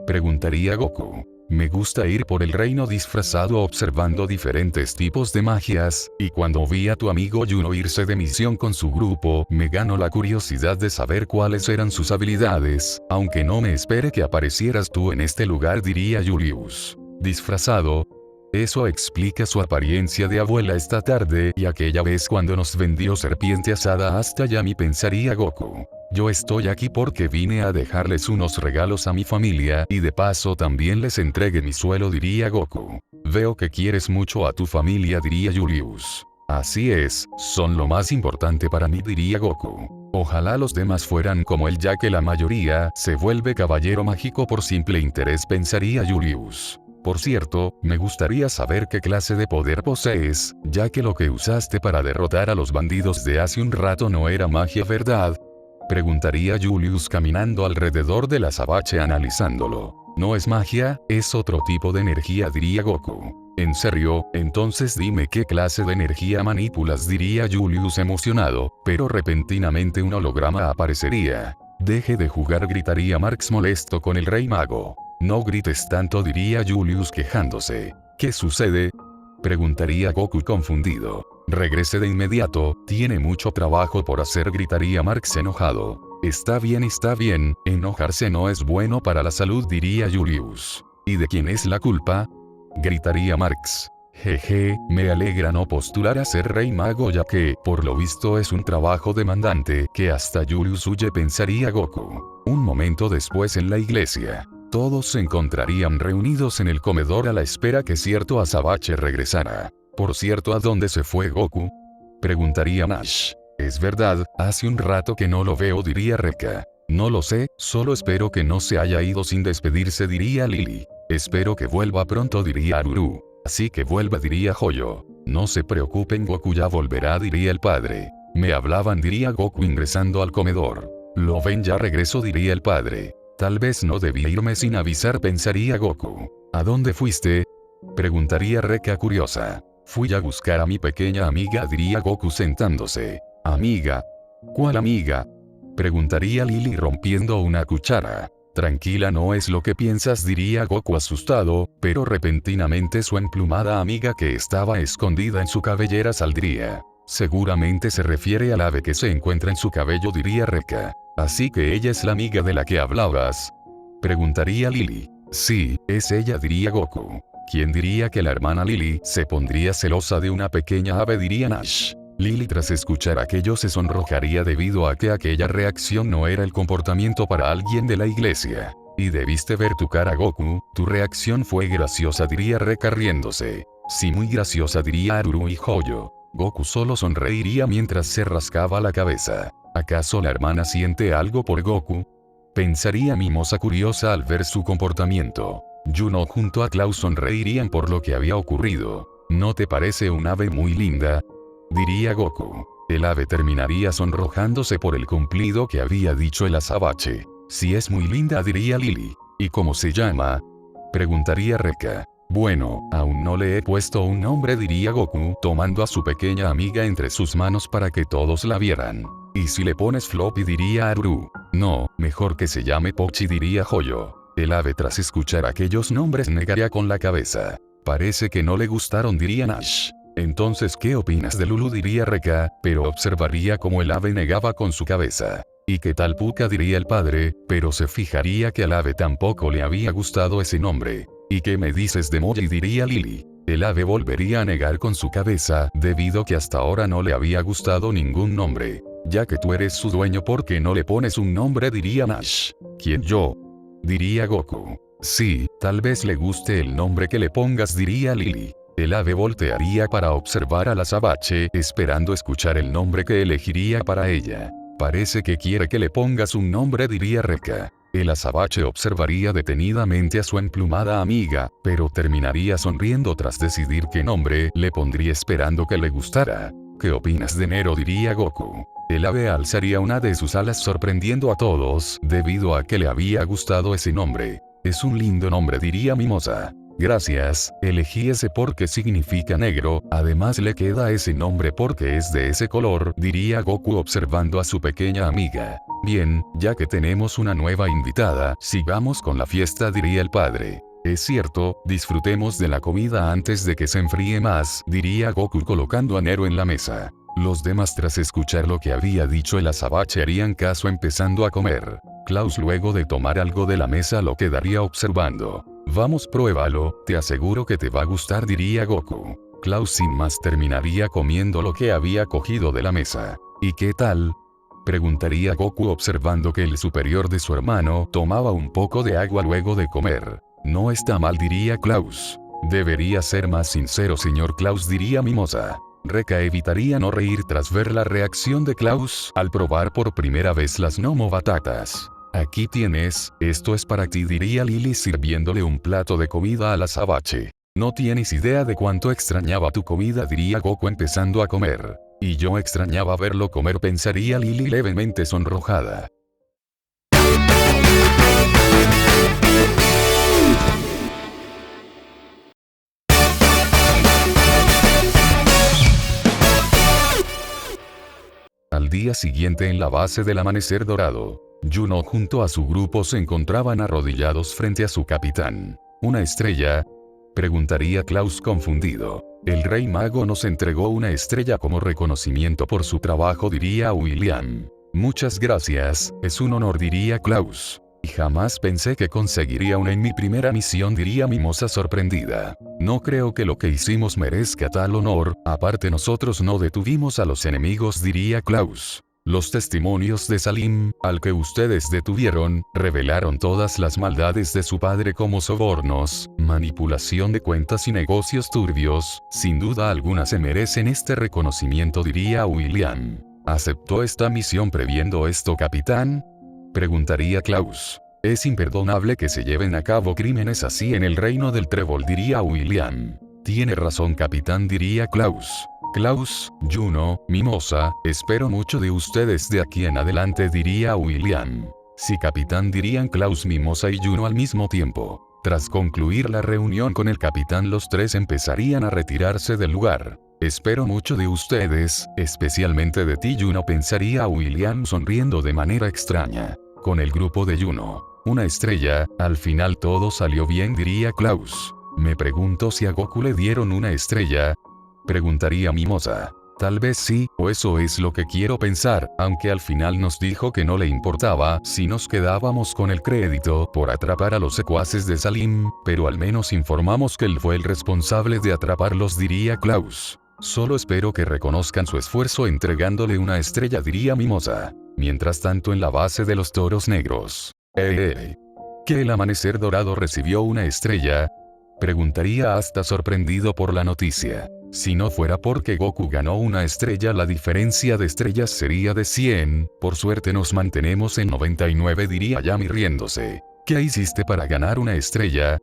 preguntaría Goku. Me gusta ir por el reino disfrazado observando diferentes tipos de magias, y cuando vi a tu amigo Yuno irse de misión con su grupo, me ganó la curiosidad de saber cuáles eran sus habilidades, aunque no me espere que aparecieras tú en este lugar, diría Julius. ¿Disfrazado? Eso explica su apariencia de abuela esta tarde y aquella vez cuando nos vendió serpiente asada hasta Yami, pensaría Goku. Yo estoy aquí porque vine a dejarles unos regalos a mi familia y de paso también les entregué mi suelo, diría Goku. Veo que quieres mucho a tu familia, diría Julius. Así es, son lo más importante para mí, diría Goku. Ojalá los demás fueran como él ya que la mayoría se vuelve caballero mágico por simple interés, pensaría Julius. Por cierto, me gustaría saber qué clase de poder posees, ya que lo que usaste para derrotar a los bandidos de hace un rato no era magia, ¿verdad?, preguntaría Julius caminando alrededor del azabache analizándolo. No es magia, es otro tipo de energía, diría Goku. ¿En serio? Entonces dime qué clase de energía manipulas, diría Julius emocionado, pero repentinamente un holograma aparecería. Deje de jugar, gritaría Marx molesto con el rey mago. No grites tanto, diría Julius quejándose. ¿Qué sucede?, preguntaría Goku confundido. Regrese de inmediato, tiene mucho trabajo por hacer, gritaría Marx enojado. Está bien, enojarse no es bueno para la salud, diría Julius. ¿Y de quién es la culpa?, gritaría Marx. Jeje, me alegra no postular a ser rey mago ya que, por lo visto es un trabajo demandante que hasta Julius huye, pensaría Goku. Un momento después en la iglesia. Todos se encontrarían reunidos en el comedor a la espera que cierto azabache regresara. Por cierto, ¿a dónde se fue Goku?, preguntaría Nash. Es verdad, hace un rato que no lo veo, diría Rekka. No lo sé, solo espero que no se haya ido sin despedirse, diría Lily. Espero que vuelva pronto, diría Aruru. Así que vuelva, diría Joyo. No se preocupen, Goku ya volverá, diría el padre. Me hablaban, diría Goku ingresando al comedor. Lo ven, ya regreso, diría el padre. Tal vez no debí irme sin avisar, pensaría Goku. ¿A dónde fuiste?, preguntaría Rekka curiosa. Fui a buscar a mi pequeña amiga, diría Goku sentándose. ¿Amiga? ¿Cuál amiga?, preguntaría Lily rompiendo una cuchara. Tranquila, no es lo que piensas, diría Goku asustado, pero repentinamente su emplumada amiga que estaba escondida en su cabellera saldría. Seguramente se refiere al ave que se encuentra en su cabello, diría Rekka. Así que ella es la amiga de la que hablabas, preguntaría Lily. Sí, es ella, diría Goku. ¿Quién diría que la hermana Lily se pondría celosa de una pequeña ave?, diría Nash. Lily, tras escuchar aquello, se sonrojaría debido a que aquella reacción no era el comportamiento para alguien de la iglesia. Y debiste ver tu cara, Goku, tu reacción fue graciosa, diría Rekka riéndose. Sí, muy graciosa, diría Aruru y Joyo. Goku solo sonreiría mientras se rascaba la cabeza. ¿Acaso la hermana siente algo por Goku?, pensaría Mimosa curiosa al ver su comportamiento. Juno junto a Klaus sonreirían por lo que había ocurrido. ¿No te parece un ave muy linda?, diría Goku. El ave terminaría sonrojándose por el cumplido que había dicho el azabache. Sí, es muy linda, diría Lily. ¿Y cómo se llama?, preguntaría Rekka. Bueno, aún no le he puesto un nombre, diría Goku, tomando a su pequeña amiga entre sus manos para que todos la vieran. ¿Y si le pones Floppy?, diría Aruru. No, mejor que se llame Pochi, diría Joyo. El ave, tras escuchar aquellos nombres, negaría con la cabeza. Parece que no le gustaron, diría Nash. Entonces, ¿qué opinas de Lulu?, diría Rekka, pero observaría cómo el ave negaba con su cabeza. ¿Y qué tal Puka?, diría el padre, pero se fijaría que al ave tampoco le había gustado ese nombre. ¿Y qué me dices de Moji?, diría Lily. El ave volvería a negar con su cabeza, debido que hasta ahora no le había gustado ningún nombre. Ya que tú eres su dueño, ¿por qué no le pones un nombre?, diría Nash. ¿Quién, yo?, diría Goku. Sí, tal vez le guste el nombre que le pongas, diría Lily. El ave voltearía para observar al azabache, esperando escuchar el nombre que elegiría para ella. Parece que quiere que le pongas un nombre, diría Rekka. El azabache observaría detenidamente a su emplumada amiga, pero terminaría sonriendo tras decidir qué nombre le pondría, esperando que le gustara. ¿Qué opinas de Nero?, diría Goku. El ave alzaría una de sus alas sorprendiendo a todos, debido a que le había gustado ese nombre. Es un lindo nombre, diría Mimosa. Gracias, elegí ese porque significa negro, además le queda ese nombre porque es de ese color, diría Goku observando a su pequeña amiga. Bien, ya que tenemos una nueva invitada, sigamos con la fiesta, diría el padre. Es cierto, disfrutemos de la comida antes de que se enfríe más, diría Goku colocando a Nero en la mesa. Los demás, tras escuchar lo que había dicho el azabache, harían caso empezando a comer. Klaus, luego de tomar algo de la mesa, lo quedaría observando. Vamos, pruébalo, te aseguro que te va a gustar, diría Goku. Klaus sin más terminaría comiendo lo que había cogido de la mesa. ¿Y qué tal?, preguntaría Goku observando que el superior de su hermano tomaba un poco de agua luego de comer. No está mal, diría Klaus. Debería ser más sincero, señor Klaus, diría Mimosa. Rekka evitaría no reír tras ver la reacción de Klaus al probar por primera vez las Nomo batatas. Aquí tienes, esto es para ti, diría Lily sirviéndole un plato de comida al azabache. No tienes idea de cuánto extrañaba tu comida, diría Goku empezando a comer. Y yo extrañaba verlo comer, pensaría Lily levemente sonrojada. Al día siguiente, en la base del Amanecer Dorado, Juno junto a su grupo se encontraban arrodillados frente a su capitán. ¿Una estrella?, preguntaría Klaus confundido. El rey mago nos entregó una estrella como reconocimiento por su trabajo, diría William. Muchas gracias, es un honor, diría Klaus. Y jamás pensé que conseguiría una en mi primera misión, diría Mimosa sorprendida. No creo que lo que hicimos merezca tal honor, aparte nosotros no detuvimos a los enemigos, diría Klaus. Los testimonios de Salim, al que ustedes detuvieron, revelaron todas las maldades de su padre como sobornos, manipulación de cuentas y negocios turbios. Sin duda alguna se merecen este reconocimiento, diría William. ¿Aceptó esta misión previendo esto, capitán?, preguntaría Klaus. Es imperdonable que se lleven a cabo crímenes así en el reino del trébol, diría William. Tiene razón, capitán, diría Klaus. Klaus, Juno, Mimosa, espero mucho de ustedes de aquí en adelante, diría William. Sí, capitán, dirían Klaus, Mimosa y Juno al mismo tiempo. Tras concluir la reunión con el capitán, los tres empezarían a retirarse del lugar. Espero mucho de ustedes, especialmente de ti, Juno, pensaría William sonriendo de manera extraña. Con el grupo de Juno, una estrella, al final todo salió bien, diría Klaus. Me pregunto si a Goku le dieron una estrella, preguntaría Mimosa. Tal vez sí, o eso es lo que quiero pensar, aunque al final nos dijo que no le importaba si nos quedábamos con el crédito por atrapar a los secuaces de Salim, pero al menos informamos que él fue el responsable de atraparlos, diría Klaus. Solo espero que reconozcan su esfuerzo entregándole una estrella, diría Mimosa. Mientras tanto, en la base de los toros negros. ¿Que el amanecer dorado recibió una estrella?, preguntaría hasta sorprendido por la noticia. Si no fuera porque Goku ganó una estrella, la diferencia de estrellas sería de 100, por suerte nos mantenemos en 99, diría Yami riéndose. ¿Qué hiciste para ganar una estrella?,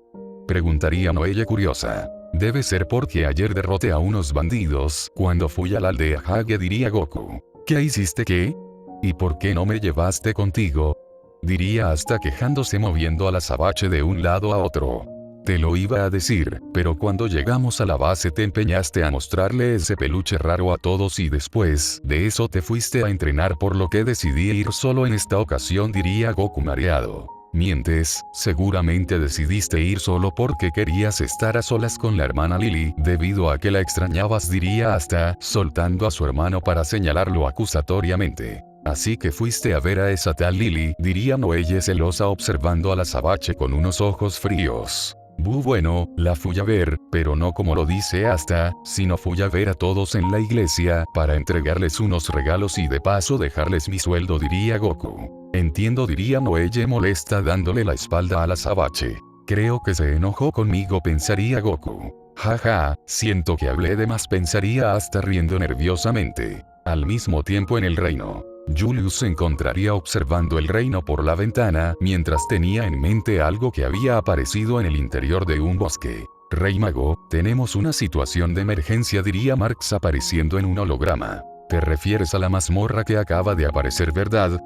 preguntaría Noelle curiosa. Debe ser porque ayer derroté a unos bandidos cuando fui a la aldea Hage, diría Goku. ¿Qué hiciste qué? ¿Y por qué no me llevaste contigo?, diría hasta quejándose moviendo al azabache de un lado a otro. Te lo iba a decir, pero cuando llegamos a la base te empeñaste a mostrarle ese peluche raro a todos y después de eso te fuiste a entrenar, por lo que decidí ir solo en esta ocasión, diría Goku mareado. Mientes, seguramente decidiste ir solo porque querías estar a solas con la hermana Lily, debido a que la extrañabas, diría hasta, soltando a su hermano para señalarlo acusatoriamente. Así que fuiste a ver a esa tal Lily, diría Noelle celosa observando al azabache con unos ojos fríos. Bueno, la fui a ver, pero no como lo dice hasta, sino fui a ver a todos en la iglesia, para entregarles unos regalos y de paso dejarles mi sueldo, diría Goku. Entiendo, diría Noelle molesta dándole la espalda al azabache. Creo que se enojó conmigo, pensaría Goku. Jaja, siento que hablé de más, pensaría hasta riendo nerviosamente. Al mismo tiempo en el reino, Julius se encontraría observando el reino por la ventana, mientras tenía en mente algo que había aparecido en el interior de un bosque. Rey Mago, tenemos una situación de emergencia, diría Marx apareciendo en un holograma. ¿Te refieres a la mazmorra que acaba de aparecer, verdad?,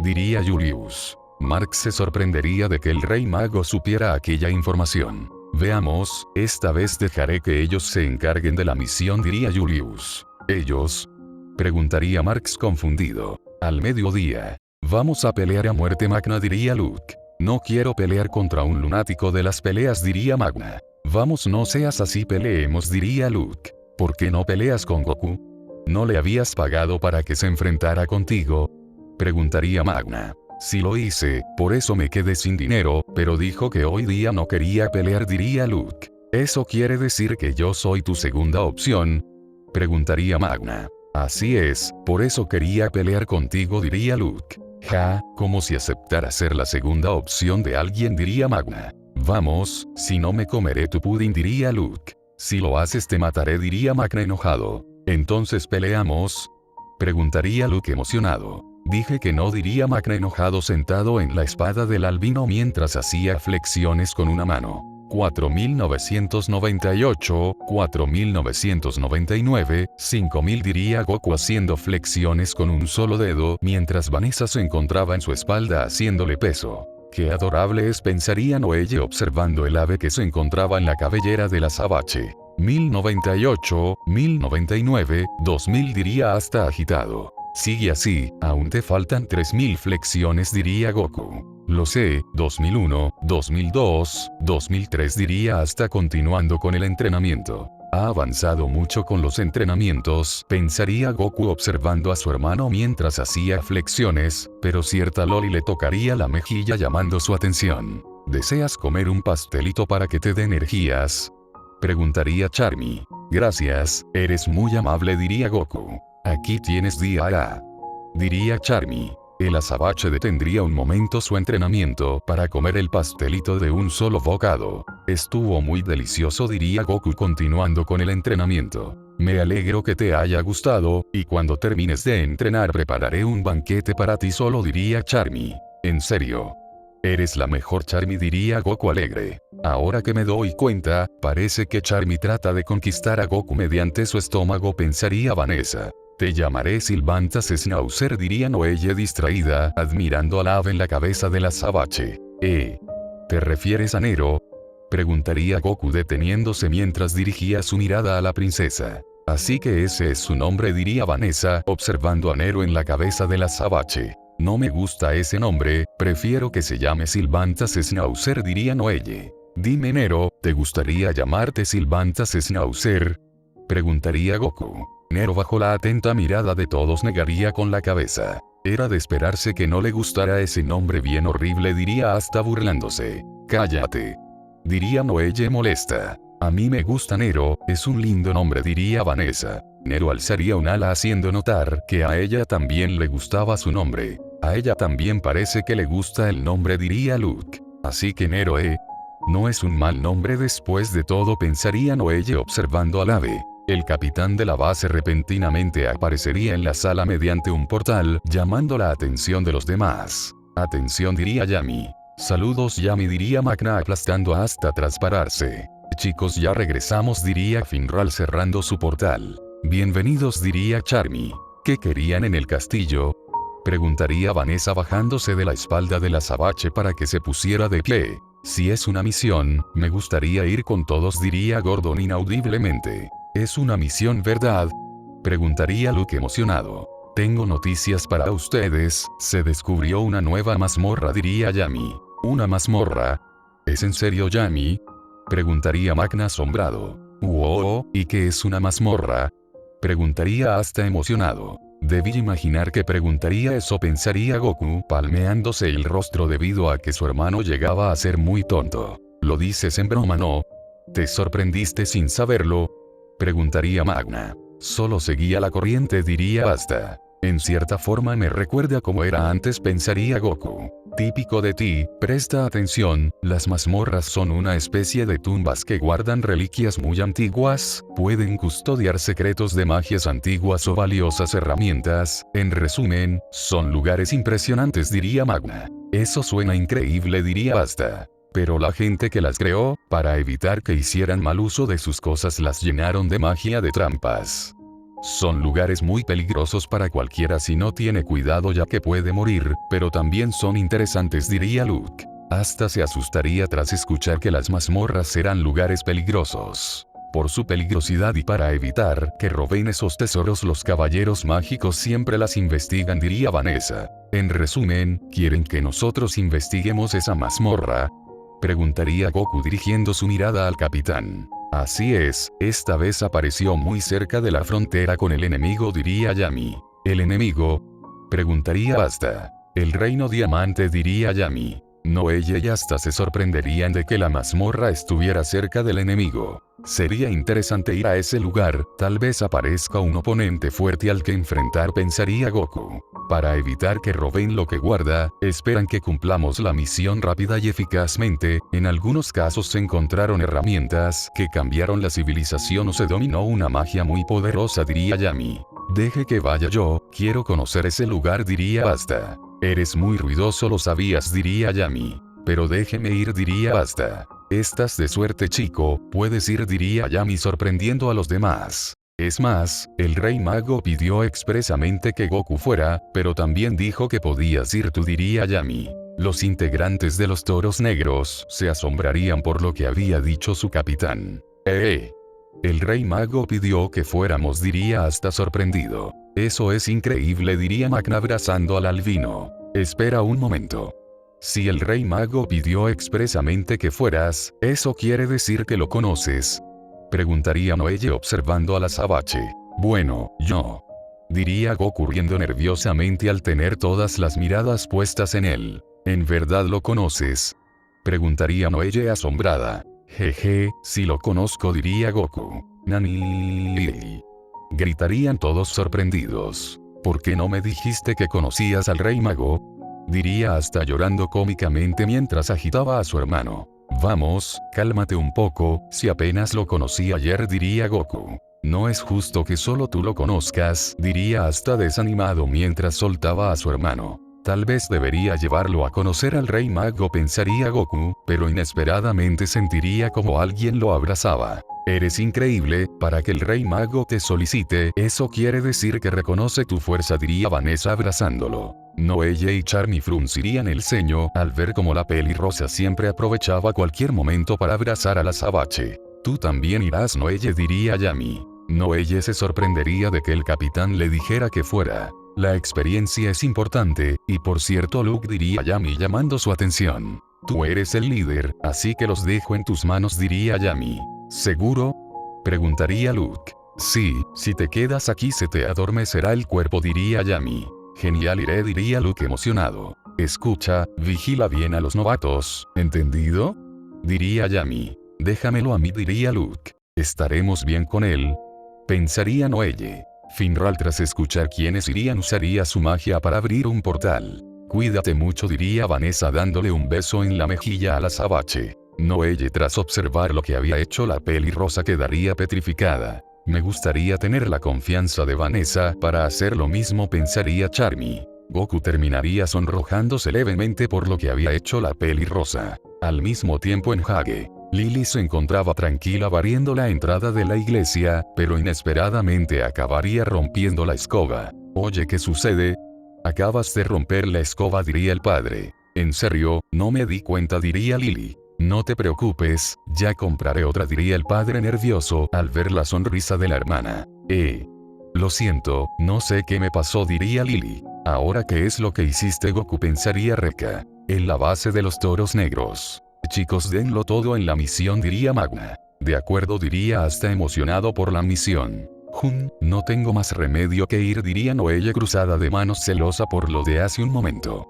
diría Julius. Marx se sorprendería de que el Rey Mago supiera aquella información. Veamos, esta vez dejaré que ellos se encarguen de la misión, diría Julius. ¿Ellos?, preguntaría Marx confundido. Al mediodía. Vamos a pelear a muerte, Magna, diría Luke. No quiero pelear contra un lunático de las peleas, diría Magna. Vamos, no seas así, peleemos, diría Luke. ¿Por qué no peleas con Goku? ¿No le habías pagado para que se enfrentara contigo?, preguntaría Magna. Sí lo hice, por eso me quedé sin dinero, pero dijo que hoy día no quería pelear, diría Luke. ¿Eso quiere decir que yo soy tu segunda opción?, preguntaría Magna. Así es, por eso quería pelear contigo, diría Luke. Ja, como si aceptara ser la segunda opción de alguien, diría Magna. Vamos, si no me comeré tu pudín, diría Luke. Si lo haces te mataré, diría Magna enojado. Entonces peleamos, preguntaría Luke emocionado. Dije que no, diría Magna enojado sentado en la espada del albino mientras hacía flexiones con una mano. 4998, 4999, 5000, diría Goku haciendo flexiones con un solo dedo, mientras Vanessa se encontraba en su espalda haciéndole peso. Qué adorable es, pensaría Noelle observando el ave que se encontraba en la cabellera del azabache. 1098, 1099, 2000, diría hasta agitado. Sigue así, aún te faltan 3000 flexiones, diría Goku. Lo sé, 2001, 2002, 2003, diría hasta continuando con el entrenamiento. Ha avanzado mucho con los entrenamientos, pensaría Goku observando a su hermano mientras hacía flexiones, pero cierta Loli le tocaría la mejilla llamando su atención. ¿Deseas comer un pastelito para que te dé energías?, preguntaría Charmy. Gracias, eres muy amable, diría Goku. Aquí tienes día. diría Charmy. El azabache detendría un momento su entrenamiento para comer el pastelito de un solo bocado. Estuvo muy delicioso, diría Goku continuando con el entrenamiento. Me alegro que te haya gustado, y cuando termines de entrenar prepararé un banquete para ti solo, diría Charmy. En serio. Eres la mejor, Charmy, diría Goku alegre. Ahora que me doy cuenta, parece que Charmy trata de conquistar a Goku mediante su estómago, pensaría Vanessa. Te llamaré Sylvantas Schnauzer, diría Noelle distraída, admirando al ave en la cabeza del azabache. ¿Te refieres a Nero? Preguntaría Goku deteniéndose mientras dirigía su mirada a la princesa. Así que ese es su nombre, diría Vanessa, observando a Nero en la cabeza del azabache. No me gusta ese nombre, prefiero que se llame Sylvantas Schnauzer, diría Noelle. Dime, Nero, ¿te gustaría llamarte Sylvantas Schnauzer? Preguntaría Goku. Nero, bajo la atenta mirada de todos, negaría con la cabeza. Era de esperarse que no le gustara ese nombre bien horrible, diría hasta burlándose. Cállate, diría Noelle molesta. A mí me gusta Nero, es un lindo nombre, diría Vanessa. Nero alzaría un ala haciendo notar que a ella también le gustaba su nombre. A ella también parece que le gusta el nombre, diría Luke. Así que Nero no es un mal nombre después de todo, pensaría Noelle observando al ave. El capitán de la base repentinamente aparecería en la sala mediante un portal, llamando la atención de los demás. Atención, diría Yami. Saludos, Yami, diría Magna aplastando hasta traspararse. Chicos, ya regresamos, diría Finral cerrando su portal. Bienvenidos, diría Charmy. ¿Qué querían en el castillo? Preguntaría Vanessa bajándose de la espalda del azabache para que se pusiera de pie. Si es una misión, me gustaría ir con todos, diría Gordon inaudiblemente. ¿Es una misión, verdad? Preguntaría Luke emocionado. Tengo noticias para ustedes, se descubrió una nueva mazmorra, diría Yami. ¿Una mazmorra? ¿Es en serio, Yami? Preguntaría Magna asombrado. ¿Y qué es una mazmorra? Preguntaría hasta emocionado. Debí imaginar que preguntaría eso, pensaría Goku, palmeándose el rostro debido a que su hermano llegaba a ser muy tonto. Lo dices en broma, ¿no? ¿Te sorprendiste sin saberlo? Preguntaría Magna. Solo seguía la corriente, diría Basta. En cierta forma me recuerda como era antes, pensaría Goku. Típico de ti, presta atención, las mazmorras son una especie de tumbas que guardan reliquias muy antiguas, pueden custodiar secretos de magias antiguas o valiosas herramientas, en resumen, son lugares impresionantes, diría Magna. Eso suena increíble, diría Basta. Pero la gente que las creó, para evitar que hicieran mal uso de sus cosas, las llenaron de magia de trampas. Son lugares muy peligrosos para cualquiera si no tiene cuidado, ya que puede morir, pero también son interesantes, diría Luke. Hasta se asustaría tras escuchar que las mazmorras eran lugares peligrosos. Por su peligrosidad y para evitar que roben esos tesoros, los caballeros mágicos siempre las investigan, diría Vanessa. En resumen, ¿quieren que nosotros investiguemos esa mazmorra? Preguntaría Goku dirigiendo su mirada al capitán. Así es, esta vez apareció muy cerca de la frontera con el enemigo, diría Yami. ¿El enemigo? Preguntaría Basta. El reino diamante, diría Yami. Noelle y hasta se sorprenderían de que la mazmorra estuviera cerca del enemigo. Sería interesante ir a ese lugar, tal vez aparezca un oponente fuerte al que enfrentar, pensaría Goku. Para evitar que roben lo que guarda, esperan que cumplamos la misión rápida y eficazmente. En algunos casos se encontraron herramientas que cambiaron la civilización o se dominó una magia muy poderosa, diría Yami. Deje que vaya yo, quiero conocer ese lugar, diría Basta. Eres muy ruidoso, lo sabías, diría Yami. Pero déjeme ir, diría Basta. Estás de suerte, chico, puedes ir, diría Yami sorprendiendo a los demás. Es más, el rey mago pidió expresamente que Goku fuera, pero también dijo que podías ir tú, diría Yami. Los integrantes de los Toros Negros se asombrarían por lo que había dicho su capitán. El rey mago pidió que fuéramos, diría hasta sorprendido. Eso es increíble, diría Magna abrazando al albino. Espera un momento. Si el rey mago pidió expresamente que fueras, ¿eso quiere decir que lo conoces? Preguntaría Noelle observando al azabache. Bueno, yo. Diría Goku riendo nerviosamente al tener todas las miradas puestas en él. ¿En verdad lo conoces? Preguntaría Noelle asombrada. Jeje, si lo conozco, diría Goku. Nani. Gritarían todos sorprendidos. ¿Por qué no me dijiste que conocías al rey mago? Diría hasta llorando cómicamente mientras agitaba a su hermano. Vamos, cálmate un poco, si apenas lo conocí ayer, diría Goku. No es justo que solo tú lo conozcas, diría hasta desanimado mientras soltaba a su hermano. Tal vez debería llevarlo a conocer al rey mago, pensaría Goku, pero inesperadamente sentiría como alguien lo abrazaba. Eres increíble, para que el rey mago te solicite, eso quiere decir que reconoce tu fuerza, diría Vanessa abrazándolo. Noelle y Charmy fruncirían el ceño al ver cómo la pelirrosa siempre aprovechaba cualquier momento para abrazar a la azabache. Tú también irás, Noelle, diría Yami. Noelle se sorprendería de que el capitán le dijera que fuera. La experiencia es importante, y por cierto, Luke, diría Yami llamando su atención. Tú eres el líder, así que los dejo en tus manos, diría Yami. ¿Seguro? Preguntaría Luke. Sí, si te quedas aquí se te adormecerá el cuerpo, diría Yami. Genial, iré, diría Luke emocionado. Escucha, vigila bien a los novatos, ¿entendido? Diría Yami. Déjamelo a mí, diría Luke. Estaremos bien con él. Pensaría Noelle. Finral, tras escuchar quiénes irían, usaría su magia para abrir un portal. Cuídate mucho, diría Vanessa dándole un beso en la mejilla a la azabache. Noelle, tras observar lo que había hecho la pelirrosa, quedaría petrificada. Me gustaría tener la confianza de Vanessa para hacer lo mismo, pensaría Charmy. Goku terminaría sonrojándose levemente por lo que había hecho la pelirrosa. Al mismo tiempo en Hage, Lily se encontraba tranquila barriendo la entrada de la iglesia, pero inesperadamente acabaría rompiendo la escoba. Oye, ¿qué sucede? Acabas de romper la escoba, diría el padre. En serio, no me di cuenta, diría Lily. No te preocupes, ya compraré otra, diría el padre nervioso al ver la sonrisa de la hermana. Lo siento, no sé qué me pasó, diría Lily. Ahora, ¿qué es lo que hiciste, Goku?, pensaría Rekka. En la base de los toros negros. Chicos, denlo todo en la misión, diría Magna. De acuerdo, diría hasta emocionado por la misión. No tengo más remedio que ir, diría Noelle cruzada de manos, celosa por lo de hace un momento.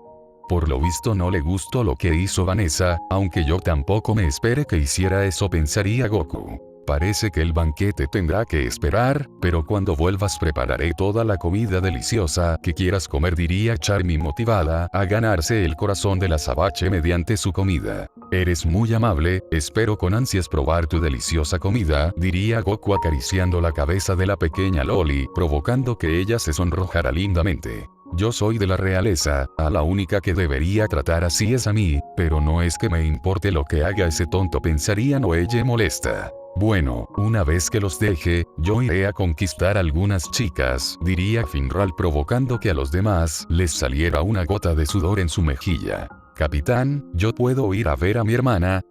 Por lo visto no le gustó lo que hizo Vanessa, aunque yo tampoco me espere que hiciera eso, pensaría Goku. Parece que el banquete tendrá que esperar, pero cuando vuelvas prepararé toda la comida deliciosa que quieras comer, diría Charmy motivada a ganarse el corazón de la azabache mediante su comida. Eres muy amable, espero con ansias probar tu deliciosa comida, diría Goku acariciando la cabeza de la pequeña Loli, provocando que ella se sonrojara lindamente. Yo soy de la realeza, a la única que debería tratar así es a mí, pero no es que me importe lo que haga ese tonto, pensaría Noelle molesta. Bueno, una vez que los deje, yo iré a conquistar algunas chicas, diría Finral, provocando que a los demás les saliera una gota de sudor en su mejilla. Capitán, ¿yo puedo ir a ver a mi hermana?,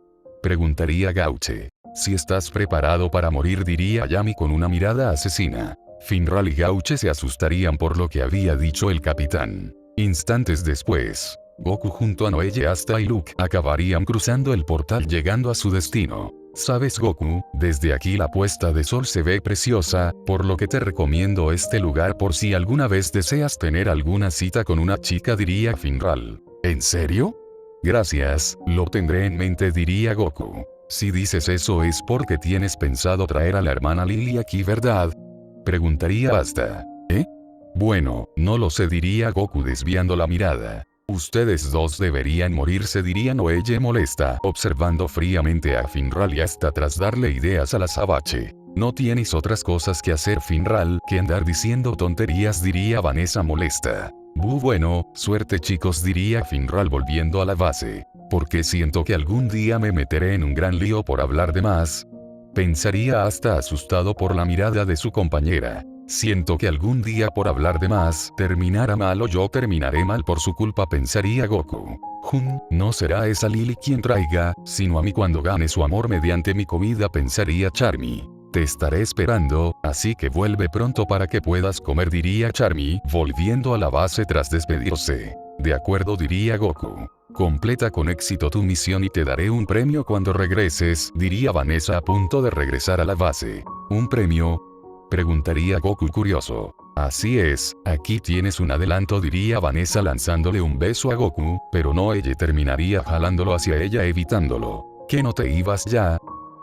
preguntaría Gauche. Si estás preparado para morir, diría Yami con una mirada asesina. Finral y Gauche se asustarían por lo que había dicho el capitán. Instantes después, Goku junto a Noelle, Asta y Luke acabarían cruzando el portal llegando a su destino. ¿Sabes, Goku? Desde aquí la puesta de sol se ve preciosa, por lo que te recomiendo este lugar por si alguna vez deseas tener alguna cita con una chica, diría Finral. ¿En serio? Gracias, lo tendré en mente, diría Goku. Si dices eso es porque tienes pensado traer a la hermana Lily aquí, ¿verdad?, preguntaría Asta. Bueno, no lo sé, diría Goku desviando la mirada. Ustedes dos deberían morirse, diría Noelle molesta, observando fríamente a Finral y Asta tras darle ideas a la azabache. No tienes otras cosas que hacer, Finral, que andar diciendo tonterías, diría Vanessa molesta. Bueno, suerte chicos, diría Finral volviendo a la base. Porque siento que algún día me meteré en un gran lío por hablar de más, pensaría Asta asustado por la mirada de su compañera. Siento que algún día por hablar de más terminará mal o yo terminaré mal por su culpa, pensaría Goku. No será esa Lily quien traiga, sino a mí cuando gane su amor mediante mi comida, pensaría Charmy. Te estaré esperando, así que vuelve pronto para que puedas comer, diría Charmy, volviendo a la base tras despedirse. De acuerdo, diría Goku. Completa con éxito tu misión y te daré un premio cuando regreses, diría Vanessa a punto de regresar a la base. ¿Un premio?, preguntaría Goku curioso. Así es, aquí tienes un adelanto, diría Vanessa lanzándole un beso a Goku, pero Noelle terminaría jalándolo hacia ella evitándolo. ¿Que no te ibas ya?,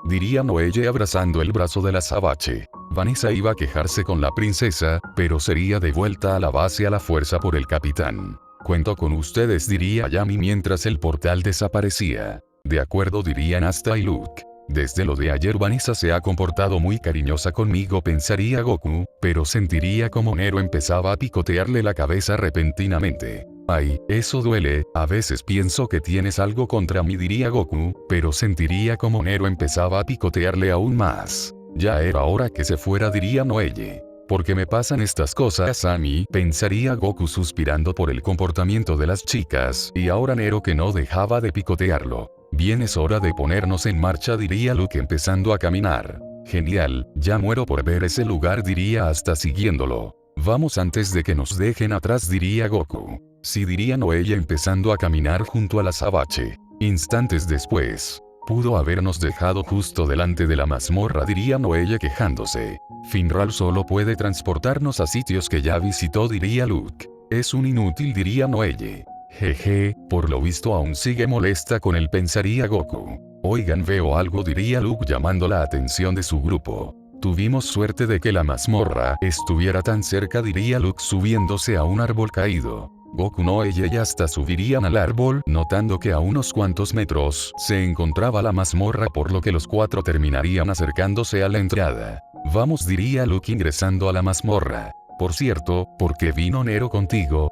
diría Noelle abrazando el brazo de la azabache. Vanessa iba a quejarse con la princesa, pero sería devuelta a la base a la fuerza por el capitán. Cuento con ustedes, diría Yami mientras el portal desaparecía. De acuerdo, dirían Asta y Luke. Desde lo de ayer Vanessa se ha comportado muy cariñosa conmigo, pensaría Goku, pero sentiría como Nero empezaba a picotearle la cabeza repentinamente. Ay, eso duele, a veces pienso que tienes algo contra mí, diría Goku, pero sentiría como Nero empezaba a picotearle aún más. Ya era hora que se fuera, diría Noelle. ¿Por qué me pasan estas cosas a mí?, pensaría Goku suspirando por el comportamiento de las chicas, y ahora Nero que no dejaba de picotearlo. Bien, es hora de ponernos en marcha, diría Luke empezando a caminar. Genial, ya muero por ver ese lugar, diría Asta siguiéndolo. Vamos antes de que nos dejen atrás, diría Goku. Sí, diría Noelle empezando a caminar junto a la azabache. Instantes después. Pudo habernos dejado justo delante de la mazmorra, diría Noelle quejándose. Finral solo puede transportarnos a sitios que ya visitó, diría Luke. Es un inútil, diría Noelle. Jeje, por lo visto aún sigue molesta con él, pensaría Goku. Oigan, veo algo, diría Luke llamando la atención de su grupo. Tuvimos suerte de que la mazmorra estuviera tan cerca, diría Luke subiéndose a un árbol caído. Goku, Noelle y Asta subirían al árbol, notando que a unos cuantos metros se encontraba la mazmorra, por lo que los cuatro terminarían acercándose a la entrada. Vamos, diría Luke ingresando a la mazmorra. Por cierto, ¿por qué vino Nero contigo?,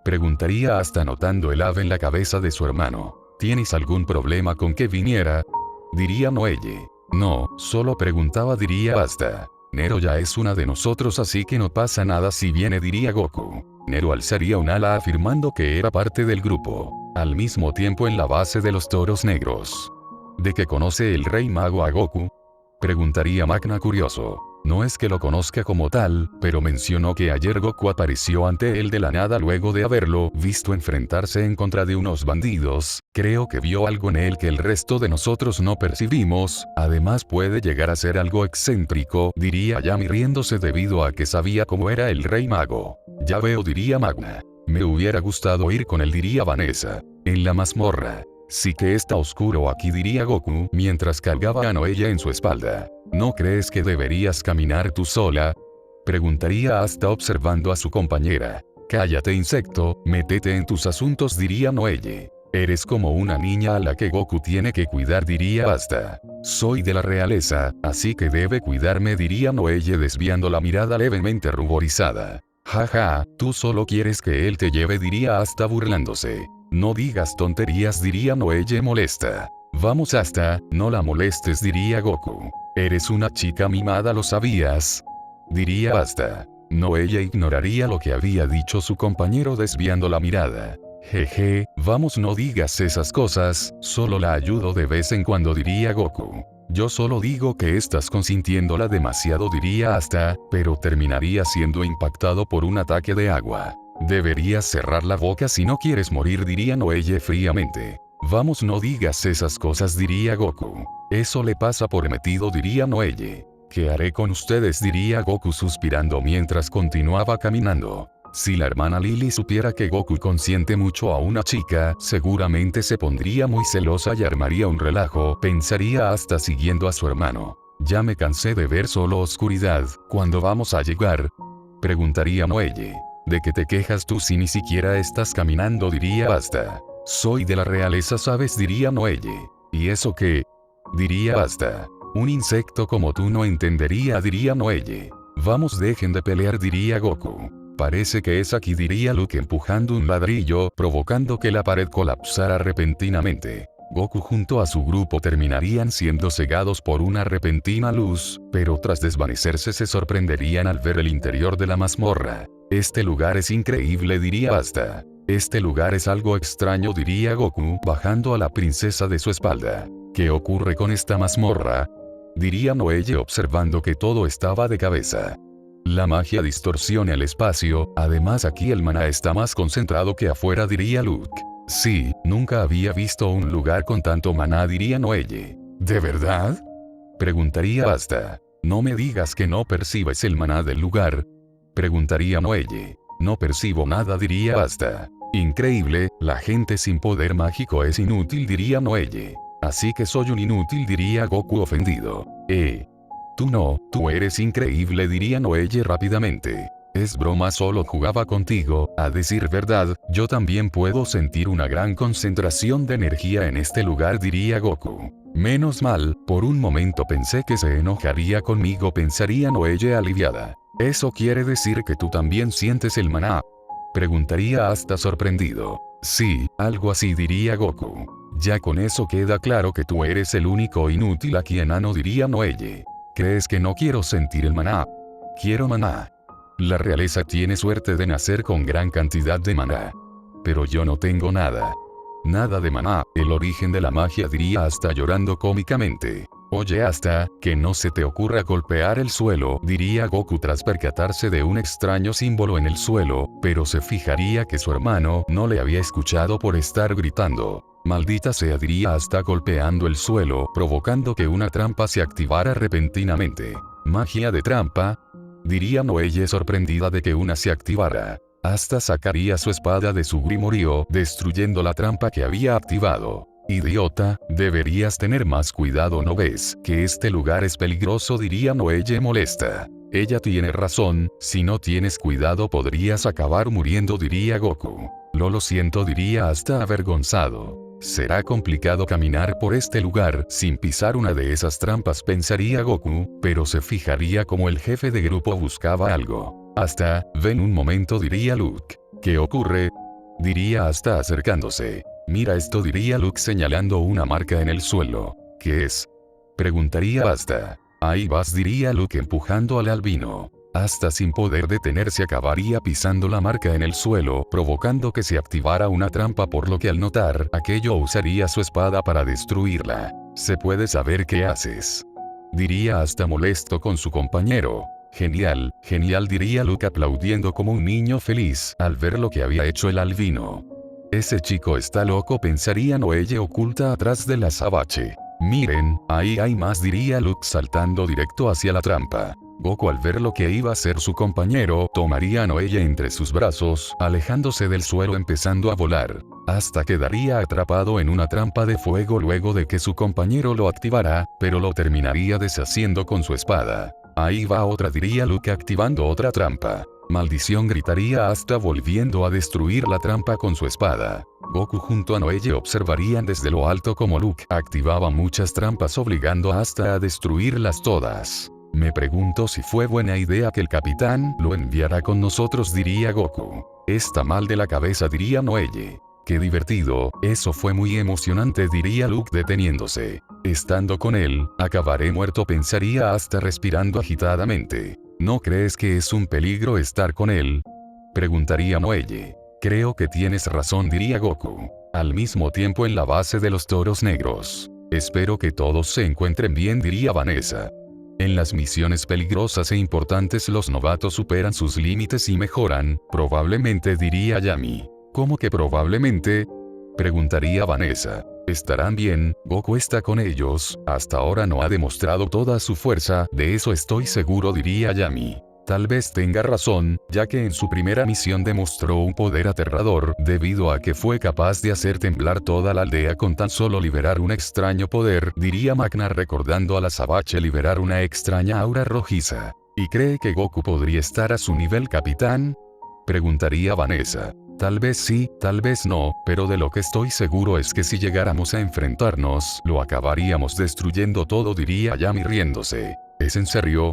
preguntaría Asta notando el ave en la cabeza de su hermano. ¿Tienes algún problema con que viniera?, diría Noelle. No, solo preguntaba, diría Asta. Nero ya es una de nosotros, así que no pasa nada si viene, diría Goku. Nero alzaría un ala afirmando que era parte del grupo. Al mismo tiempo, en la base de los toros negros. ¿De qué conoce el rey mago a Goku?, preguntaría Magna curioso. No es que lo conozca como tal, pero mencionó que ayer Goku apareció ante él de la nada luego de haberlo visto enfrentarse en contra de unos bandidos. Creo que vio algo en él que el resto de nosotros no percibimos, además puede llegar a ser algo excéntrico, diría Yami riéndose debido a que sabía cómo era el rey mago. Ya veo, diría Magna. Me hubiera gustado ir con él, diría Vanessa. En la mazmorra. Sí que está oscuro aquí, diría Goku mientras cargaba a Noelle en su espalda. ¿No crees que deberías caminar tú sola?, preguntaría Asta observando a su compañera. Cállate, insecto, métete en tus asuntos, diría Noelle. Eres como una niña a la que Goku tiene que cuidar, diría Asta. Soy de la realeza, así que debe cuidarme, diría Noelle desviando la mirada levemente ruborizada. Jaja, tú solo quieres que él te lleve, diría Asta burlándose. No digas tonterías, diría Noelle molesta. Vamos, Asta, no la molestes, diría Goku. Eres una chica mimada, ¿lo sabías?, diría Asta. Noelle ignoraría lo que había dicho su compañero desviando la mirada. Jeje, vamos, no digas esas cosas, solo la ayudo de vez en cuando, diría Goku. Yo solo digo que estás consintiéndola demasiado, diría Asta, pero terminaría siendo impactado por un ataque de agua. Deberías cerrar la boca si no quieres morir, diría Noelle fríamente. Vamos, no digas esas cosas, diría Goku. Eso le pasa por metido, diría Noelle. ¿Qué haré con ustedes?, diría Goku suspirando mientras continuaba caminando. Si la hermana Lily supiera que Goku consiente mucho a una chica, seguramente se pondría muy celosa y armaría un relajo, pensaría Asta siguiendo a su hermano. Ya me cansé de ver solo oscuridad. ¿Cuándo vamos a llegar?, preguntaría Noelle. ¿De qué te quejas tú si ni siquiera estás caminando?, diría Asta. Soy de la realeza, ¿sabes?, diría Noelle. ¿Y eso qué?, diría Asta. Un insecto como tú no entendería, diría Noelle. Vamos, dejen de pelear, diría Goku. Parece que es aquí, diría Luke empujando un ladrillo, provocando que la pared colapsara repentinamente. Goku junto a su grupo terminarían siendo cegados por una repentina luz, pero tras desvanecerse se sorprenderían al ver el interior de la mazmorra. Este lugar es increíble, diría Asta. Este lugar es algo extraño, diría Goku bajando a la princesa de su espalda. ¿Qué ocurre con esta mazmorra?, diría Noelle observando que todo estaba de cabeza. La magia distorsiona el espacio, además aquí el maná está más concentrado que afuera, diría Luke. Sí, nunca había visto un lugar con tanto maná, diría Noelle. ¿De verdad?, preguntaría Asta. No me digas que no percibes el maná del lugar, preguntaría Noelle. No percibo nada, diría Asta. Increíble, la gente sin poder mágico es inútil, diría Noelle. Así que soy un inútil, diría Goku ofendido. Tú no, tú eres increíble, diría Noelle rápidamente. Es broma, solo jugaba contigo. A decir verdad, yo también puedo sentir una gran concentración de energía en este lugar, diría Goku. Menos mal, por un momento pensé que se enojaría conmigo, pensaría Noelle aliviada. ¿Eso quiere decir que tú también sientes el maná?, preguntaría hasta sorprendido. Sí, algo así, diría Goku. Ya con eso queda claro que tú eres el único inútil aquí, enano, diría Noelle. ¿Crees que no quiero sentir el maná? Quiero maná. La realeza tiene suerte de nacer con gran cantidad de maná. Pero yo no tengo nada. Nada de maná, el origen de la magia, diría hasta llorando cómicamente. Oye, hasta, que no se te ocurra golpear el suelo, diría Goku tras percatarse de un extraño símbolo en el suelo, pero se fijaría que su hermano no le había escuchado por estar gritando. Maldita sea, diría hasta golpeando el suelo, provocando que una trampa se activara repentinamente. ¿Magia de trampa?, diría Noelle sorprendida de que una se activara. Hasta sacaría su espada de su grimorio, destruyendo la trampa que había activado. Idiota, deberías tener más cuidado, ¿no ves que este lugar es peligroso?, diría Noelle molesta. Ella tiene razón, si no tienes cuidado podrías acabar muriendo, diría Goku. Lo siento, diría hasta avergonzado. Será complicado caminar por este lugar sin pisar una de esas trampas, pensaría Goku, pero se fijaría como el jefe de grupo buscaba algo. Hasta, ven un momento, diría Luke. ¿Qué ocurre?, diría hasta acercándose. Mira esto, diría Luke señalando una marca en el suelo. ¿Qué es?, preguntaría hasta. Ahí vas, diría Luke empujando al albino. Hasta sin poder detenerse acabaría pisando la marca en el suelo, provocando que se activara una trampa, por lo que al notar aquello usaría su espada para destruirla. ¿Se puede saber qué haces?, diría hasta molesto con su compañero. Genial, genial, diría Luke aplaudiendo como un niño feliz al ver lo que había hecho el albino. Ese chico está loco, pensaría Noelle oculta atrás del azabache. Miren, ahí hay más, diría Luke saltando directo hacia la trampa. Goku, al ver lo que iba a hacer su compañero, tomaría a Noelle entre sus brazos, alejándose del suelo, empezando a volar. Hasta quedaría atrapado en una trampa de fuego luego de que su compañero lo activara, pero lo terminaría deshaciendo con su espada. Ahí va otra, diría Luke activando otra trampa. Maldición, gritaría hasta volviendo a destruir la trampa con su espada. Goku junto a Noelle observarían desde lo alto como Luke activaba muchas trampas, obligando hasta a destruirlas todas. Me pregunto si fue buena idea que el capitán lo enviara con nosotros, diría Goku. Está mal de la cabeza, diría Noelle. Qué divertido, eso fue muy emocionante, diría Luke deteniéndose. Estando con él, acabaré muerto, pensaría hasta respirando agitadamente. ¿No crees que es un peligro estar con él?, preguntaría Noelle. Creo que tienes razón, diría Goku. Al mismo tiempo en la base de los toros negros. Espero que todos se encuentren bien, diría Vanessa. En las misiones peligrosas e importantes los novatos superan sus límites y mejoran, probablemente, diría Yami. ¿Cómo que probablemente?, preguntaría Vanessa. Estarán bien, Goku está con ellos, hasta ahora no ha demostrado toda su fuerza, de eso estoy seguro, diría Yami. Tal vez tenga razón, ya que en su primera misión demostró un poder aterrador, debido a que fue capaz de hacer temblar toda la aldea con tan solo liberar un extraño poder, diría Magna recordando al azabache liberar una extraña aura rojiza. ¿Y cree que Goku podría estar a su nivel, capitán?, preguntaría Vanessa. Tal vez sí, tal vez no, pero de lo que estoy seguro es que si llegáramos a enfrentarnos, lo acabaríamos destruyendo todo, diría Yami riéndose. ¿Es en serio?,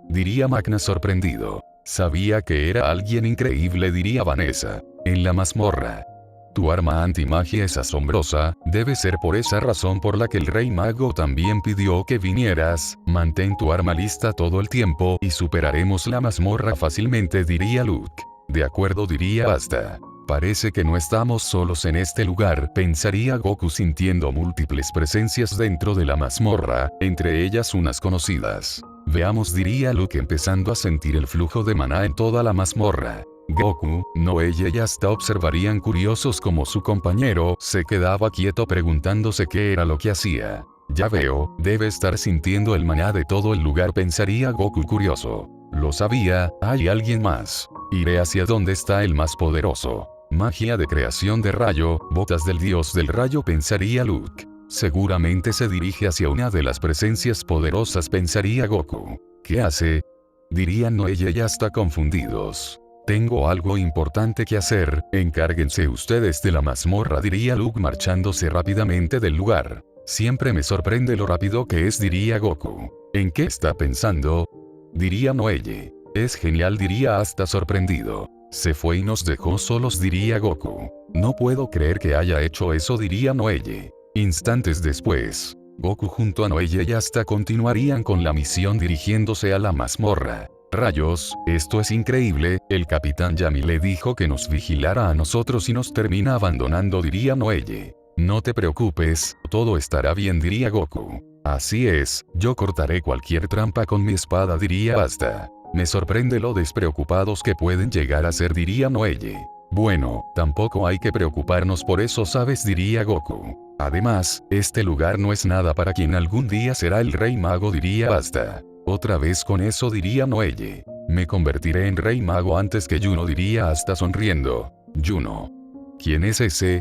diría Magna sorprendido. Sabía que era alguien increíble, diría Vanessa. En la mazmorra. Tu arma antimagia es asombrosa, debe ser por esa razón por la que el Rey Mago también pidió que vinieras. Mantén tu arma lista todo el tiempo y superaremos la mazmorra fácilmente, diría Luke. De acuerdo, diría Asta. Parece que no estamos solos en este lugar, pensaría Goku sintiendo múltiples presencias dentro de la mazmorra, entre ellas unas conocidas. Veamos, diría Luke empezando a sentir el flujo de maná en toda la mazmorra. Goku, Noelle y Asta observarían curiosos como su compañero se quedaba quieto preguntándose qué era lo que hacía. Ya veo, debe estar sintiendo el maná de todo el lugar, pensaría Goku curioso. Lo sabía, hay alguien más. Iré hacia donde está el más poderoso. Magia de creación de rayo, botas del dios del rayo, pensaría Luke. Seguramente se dirige hacia una de las presencias poderosas, pensaría Goku. ¿Qué hace? Dirían Noelle y hasta confundidos. Tengo algo importante que hacer, encárguense ustedes de la mazmorra, diría Luke marchándose rápidamente del lugar. Siempre me sorprende lo rápido que es, diría Goku. ¿En qué está pensando? Diría Noelle. Es genial, diría hasta sorprendido. Se fue y nos dejó solos, diría Goku. No puedo creer que haya hecho eso, diría Noelle. Instantes después, Goku junto a Noelle y hasta continuarían con la misión dirigiéndose a la mazmorra. Rayos, esto es increíble, el capitán Yami le dijo que nos vigilara a nosotros y nos termina abandonando, diría Noelle. No te preocupes, todo estará bien, diría Goku. Así es, yo cortaré cualquier trampa con mi espada, diría hasta. Me sorprende lo despreocupados que pueden llegar a ser, diría Noelle. Bueno, tampoco hay que preocuparnos por eso, ¿sabes?, diría Goku. Además, este lugar no es nada para quien algún día será el Rey Mago, diría hasta. Otra vez con eso, diría Noelle. Me convertiré en Rey Mago antes que Yuno, diría hasta sonriendo. Yuno. ¿Quién es ese?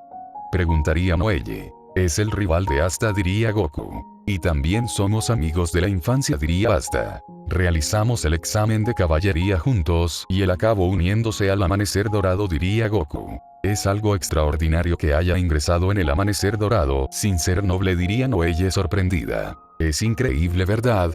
Preguntaría Noelle. Es el rival de Asta, diría Goku. Y también somos amigos de la infancia, diría Asta. Realizamos el examen de caballería juntos y él acabó uniéndose al Amanecer Dorado, diría Goku. Es algo extraordinario que haya ingresado en el Amanecer Dorado sin ser noble, diría Noelle sorprendida. Es increíble, ¿verdad?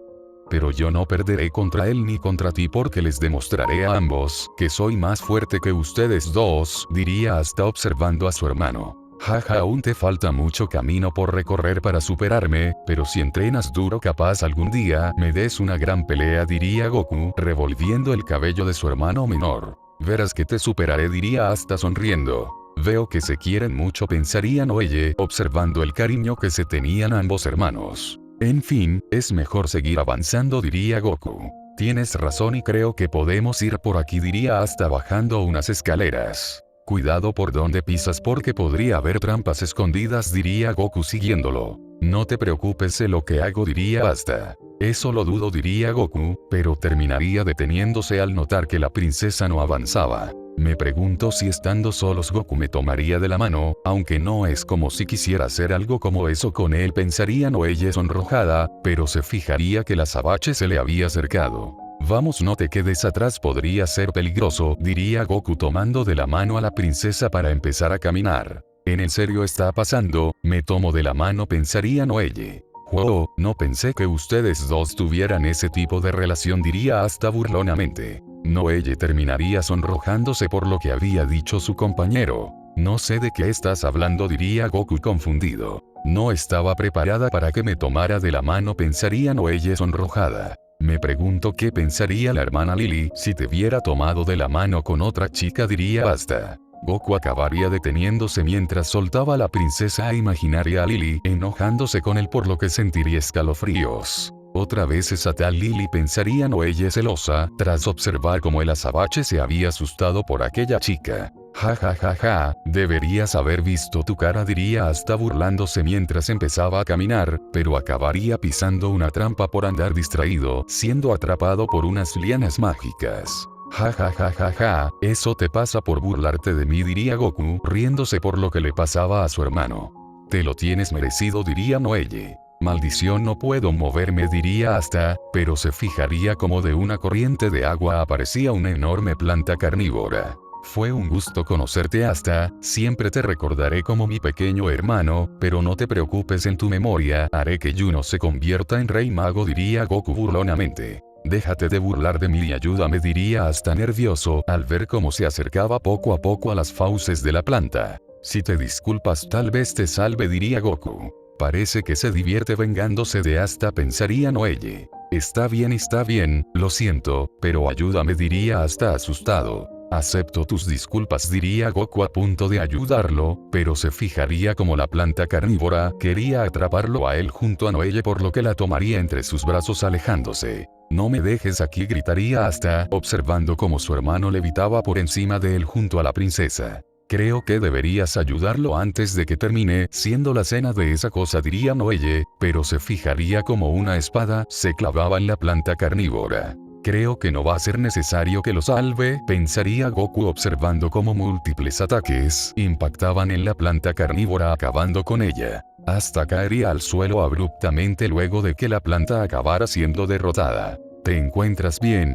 Pero yo no perderé contra él ni contra ti porque les demostraré a ambos que soy más fuerte que ustedes dos, diría hasta observando a su hermano. Jaja, aún te falta mucho camino por recorrer para superarme, pero si entrenas duro capaz algún día me des una gran pelea, diría Goku revolviendo el cabello de su hermano menor. Verás que te superaré, diría hasta sonriendo. Veo que se quieren mucho, pensaría Noelle observando el cariño que se tenían ambos hermanos. En fin, es mejor seguir avanzando, diría Goku. Tienes razón y creo que podemos ir por aquí, diría hasta bajando unas escaleras. Cuidado por donde pisas porque podría haber trampas escondidas, diría Goku siguiéndolo. No te preocupes, sé lo que hago, diría hasta. Eso lo dudo, diría Goku, pero terminaría deteniéndose al notar que la princesa no avanzaba. Me pregunto si estando solos Goku me tomaría de la mano, aunque no es como si quisiera hacer algo como eso con él, pensaría Noelle sonrojada, pero se fijaría que la azabache se le había acercado. Vamos, no te quedes atrás, podría ser peligroso, diría Goku tomando de la mano a la princesa para empezar a caminar. ¿En serio está pasando? Me tomo de la mano, pensaría Noelle. Wow, no pensé que ustedes dos tuvieran ese tipo de relación, diría hasta burlonamente. Noelle terminaría sonrojándose por lo que había dicho su compañero. No sé de qué estás hablando, diría Goku confundido. No estaba preparada para que me tomara de la mano, pensaría Noelle sonrojada. Me pregunto qué pensaría la hermana Lily si te viera tomado de la mano con otra chica, diría hasta. Goku acabaría deteniéndose mientras soltaba a la princesa imaginaria a Lily enojándose con él por lo que sentiría escalofríos. Otra vez esa tal Lily, pensaría Noelle celosa tras observar cómo el azabache se había asustado por aquella chica. Ja ja ja ja, deberías haber visto tu cara, diría hasta burlándose mientras empezaba a caminar, pero acabaría pisando una trampa por andar distraído, siendo atrapado por unas lianas mágicas. Ja ja ja ja ja, eso te pasa por burlarte de mí, diría Goku, riéndose por lo que le pasaba a su hermano. Te lo tienes merecido, diría Noelle. Maldición, no puedo moverme, diría hasta, pero se fijaría como de una corriente de agua aparecía una enorme planta carnívora. Fue un gusto conocerte hasta, siempre te recordaré como mi pequeño hermano, pero no te preocupes, en tu memoria haré que Yuno se convierta en Rey Mago, diría Goku burlonamente. Déjate de burlar de mí y ayúdame, diría hasta nervioso al ver cómo se acercaba poco a poco a las fauces de la planta. Si te disculpas tal vez te salve, diría Goku. Parece que se divierte vengándose de hasta, pensaría Noelle. Está bien, lo siento, pero ayúdame, diría hasta asustado. Acepto tus disculpas, diría Goku a punto de ayudarlo, pero se fijaría como la planta carnívora quería atraparlo a él junto a Noelle por lo que la tomaría entre sus brazos alejándose. No me dejes aquí, gritaría hasta, observando cómo su hermano levitaba por encima de él junto a la princesa. Creo que deberías ayudarlo antes de que termine siendo la cena de esa cosa, diría Noelle, pero se fijaría como una espada se clavaba en la planta carnívora. Creo que no va a ser necesario que lo salve, pensaría Goku observando cómo múltiples ataques impactaban en la planta carnívora acabando con ella. hasta caería al suelo abruptamente luego de que la planta acabara siendo derrotada. ¿Te encuentras bien?,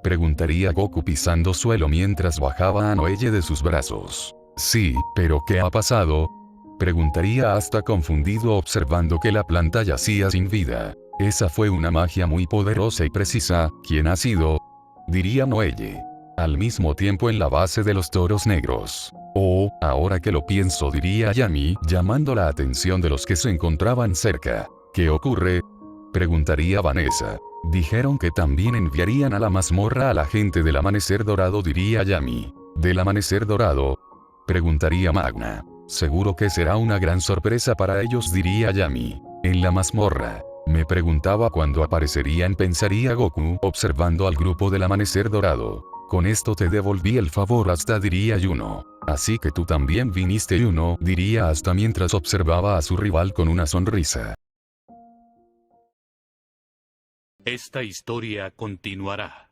preguntaría Goku pisando suelo mientras bajaba a Noelle de sus brazos. Sí, pero ¿qué ha pasado?, preguntaría hasta confundido observando que la planta yacía sin vida. Esa fue una magia muy poderosa y precisa. ¿Quién ha sido?, diría Noelle. Al mismo tiempo en la base de los toros negros. Oh, ahora que lo pienso, diría Yami, llamando la atención de los que se encontraban cerca. ¿Qué ocurre?, preguntaría Vanessa. Dijeron que también enviarían a la mazmorra a la gente del Amanecer Dorado, diría Yami. ¿Del Amanecer Dorado?, preguntaría Magna. Seguro que será una gran sorpresa para ellos, diría Yami. En la mazmorra. Me preguntaba cuándo aparecerían, pensaría Goku, observando al grupo del Amanecer Dorado. Con esto te devolví el favor hasta, diría Yuno. Así que tú también viniste, Yuno, diría hasta mientras observaba a su rival con una sonrisa. Esta historia continuará.